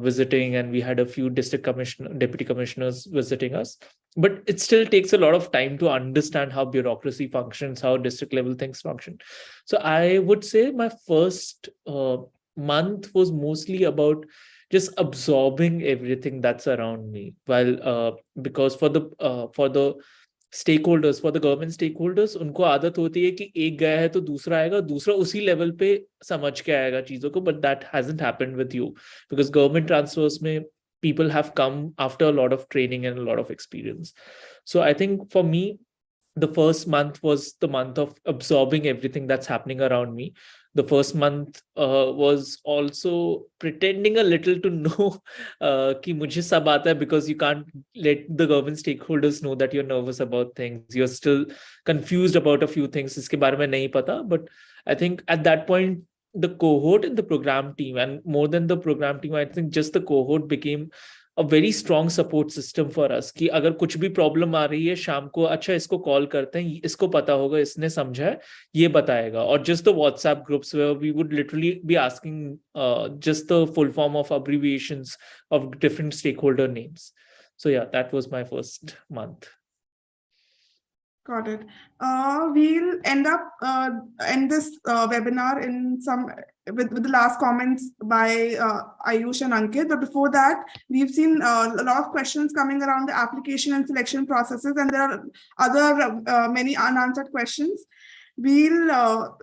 visiting, and we had a few deputy commissioners visiting us. But it still takes a lot of time to understand how bureaucracy functions, how district level things function. So I would say my first month was mostly about just absorbing everything that's around me. While because for the stakeholders, for the government stakeholders, उनको आदत होती है कि एक गया है तो दूसरा आएगा, दूसरा उसी लेवल पे समझ के आएगा चीजों को, but that hasn't happened with you because government transfers में people have come after a lot of training and a lot of experience. So I think for me, the first month was the month of absorbing everything that's happening around me. The first month was also pretending a little to know कि मुझे सब आता है, because you can't let the government stakeholders know that you're nervous about things. You're still confused about a few things. इसके बारे में नहीं पता. But I think at that point, the cohort in the program team, and more than the program team, I think just the cohort became a very strong support system for us कि अगर कुछ भी problem आ रही है शाम को, अच्छा इसको कॉल करते हैं, इसको पता होगा, इसने समझा है, ये बताएगा. और just the WhatsApp groups where we would literally be asking just the full form of abbreviations of different stakeholder names. So yeah, that was my first month. Got it. We'll end this webinar in with the last comments by Ayush and Ankit. But before that, we've seen a lot of questions coming around the application and selection processes, and there are other many unanswered questions. We are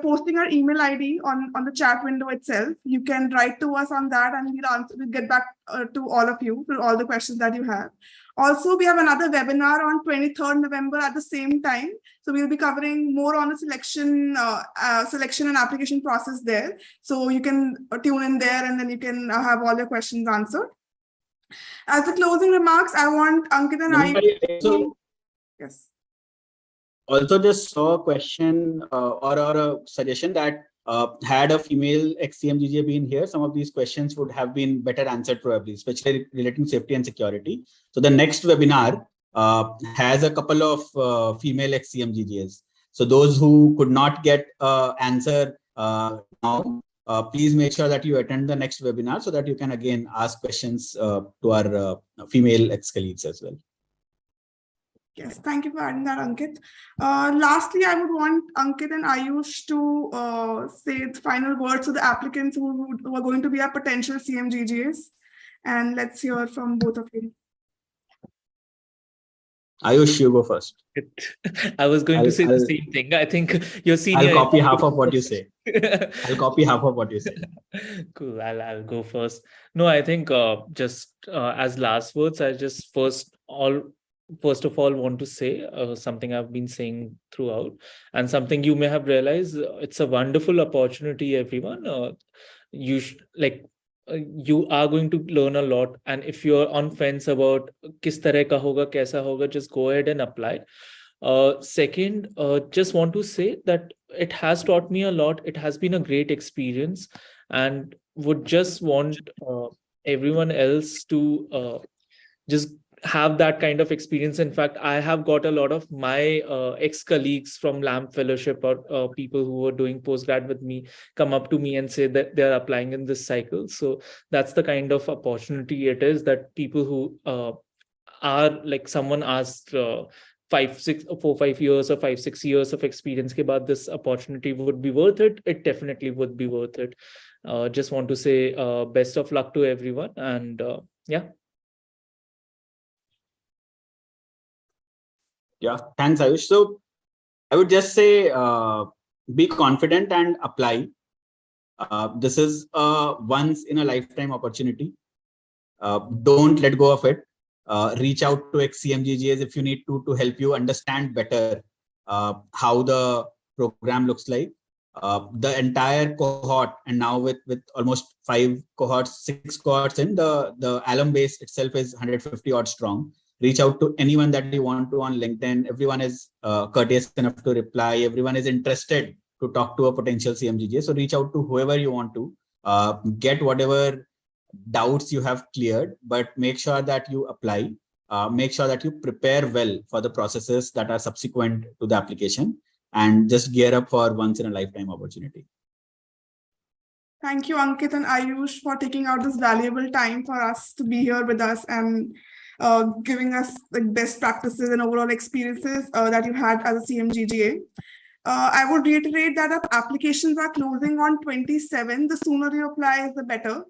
posting our email ID on the chat window itself. You can write to us on that, and we'll get back to all of you for all the questions that you have. Also, we have another webinar on 23rd November at the same time. So we'll be covering more on the selection and application process there. So you can tune in there, and then you can have all your questions answered. As the closing remarks, I want Ankit and yes. Also just saw a question or a suggestion that had a female ex-CMGGA been here, some of these questions would have been better answered probably, especially relating to safety and security. So the next webinar has a couple of female ex-CMGGAs. So those who could not get answer now, please make sure that you attend the next webinar so that you can again ask questions to our female ex-colleagues as well. Yes, thank you for adding that, Ankit. Lastly, I would want Ankit and Ayush to say the final words to the applicants who are going to be our potential CMGGAs. And let's hear from both of you. Ayush, you go first. I was going to say the same thing. I think your senior. I'll copy half of what you say. I'll copy half of what you say. Cool. I'll go first. No, I think just as last words, I just first of all want to say something I've been saying throughout, and something you may have realized. It's a wonderful opportunity, everyone. You are going to learn a lot, and if you're on fence about kis tarah ka hoga, kaisa hoga, just go ahead and apply. Second, just want to say that it has taught me a lot. It has been a great experience, and would just want everyone else to just have that kind of experience. In fact, I have got a lot of my ex-colleagues from LAMP Fellowship or people who were doing postgrad with me come up to me and say that they're applying in this cycle. So that's the kind of opportunity it is, that people who are like, someone asked 5-6 years or 5-6 years of experience ke baad this opportunity would be worth it. It definitely would be worth it. Just want to say best of luck to everyone, and yeah. Yeah, thanks, Ayush. So I would just say be confident and apply. This is a once in a lifetime opportunity. Don't let go of it. Reach out to ex-CMGGAs if you need to help you understand better how the program looks like. The entire cohort, and now with almost 6 cohorts in, the alum base itself is 150 odd strong. Reach out to anyone that you want to on LinkedIn. Everyone is courteous enough to reply. Everyone is interested to talk to a potential CMGGA. So reach out to whoever you want to, get whatever doubts you have cleared, but make sure that you apply. Make sure that you prepare well for the processes that are subsequent to the application, and just gear up for once in a lifetime opportunity. Thank you, Ankit and Ayush, for taking out this valuable time for us to be here with us and giving us the best practices and overall experiences that you had as a CMGGA. I would reiterate that our applications are closing on 27. The sooner you apply, the better.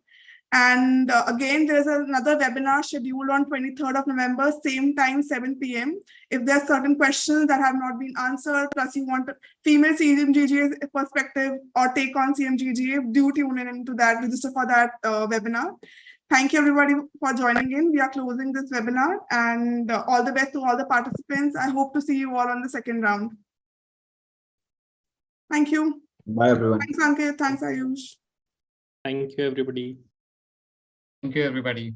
And again, there's another webinar scheduled on 23rd of November, same time, 7 p.m. If there are certain questions that have not been answered, plus you want female CMGGA perspective or take on CMGGA, do tune into that, register for that webinar. Thank you, everybody, for joining in. We are closing this webinar, and all the best to all the participants. I hope to see you all on the second round. Thank you. Bye, everyone. Thanks, Ankit. Thanks, Ayush. Thank you, everybody. Thank you, everybody.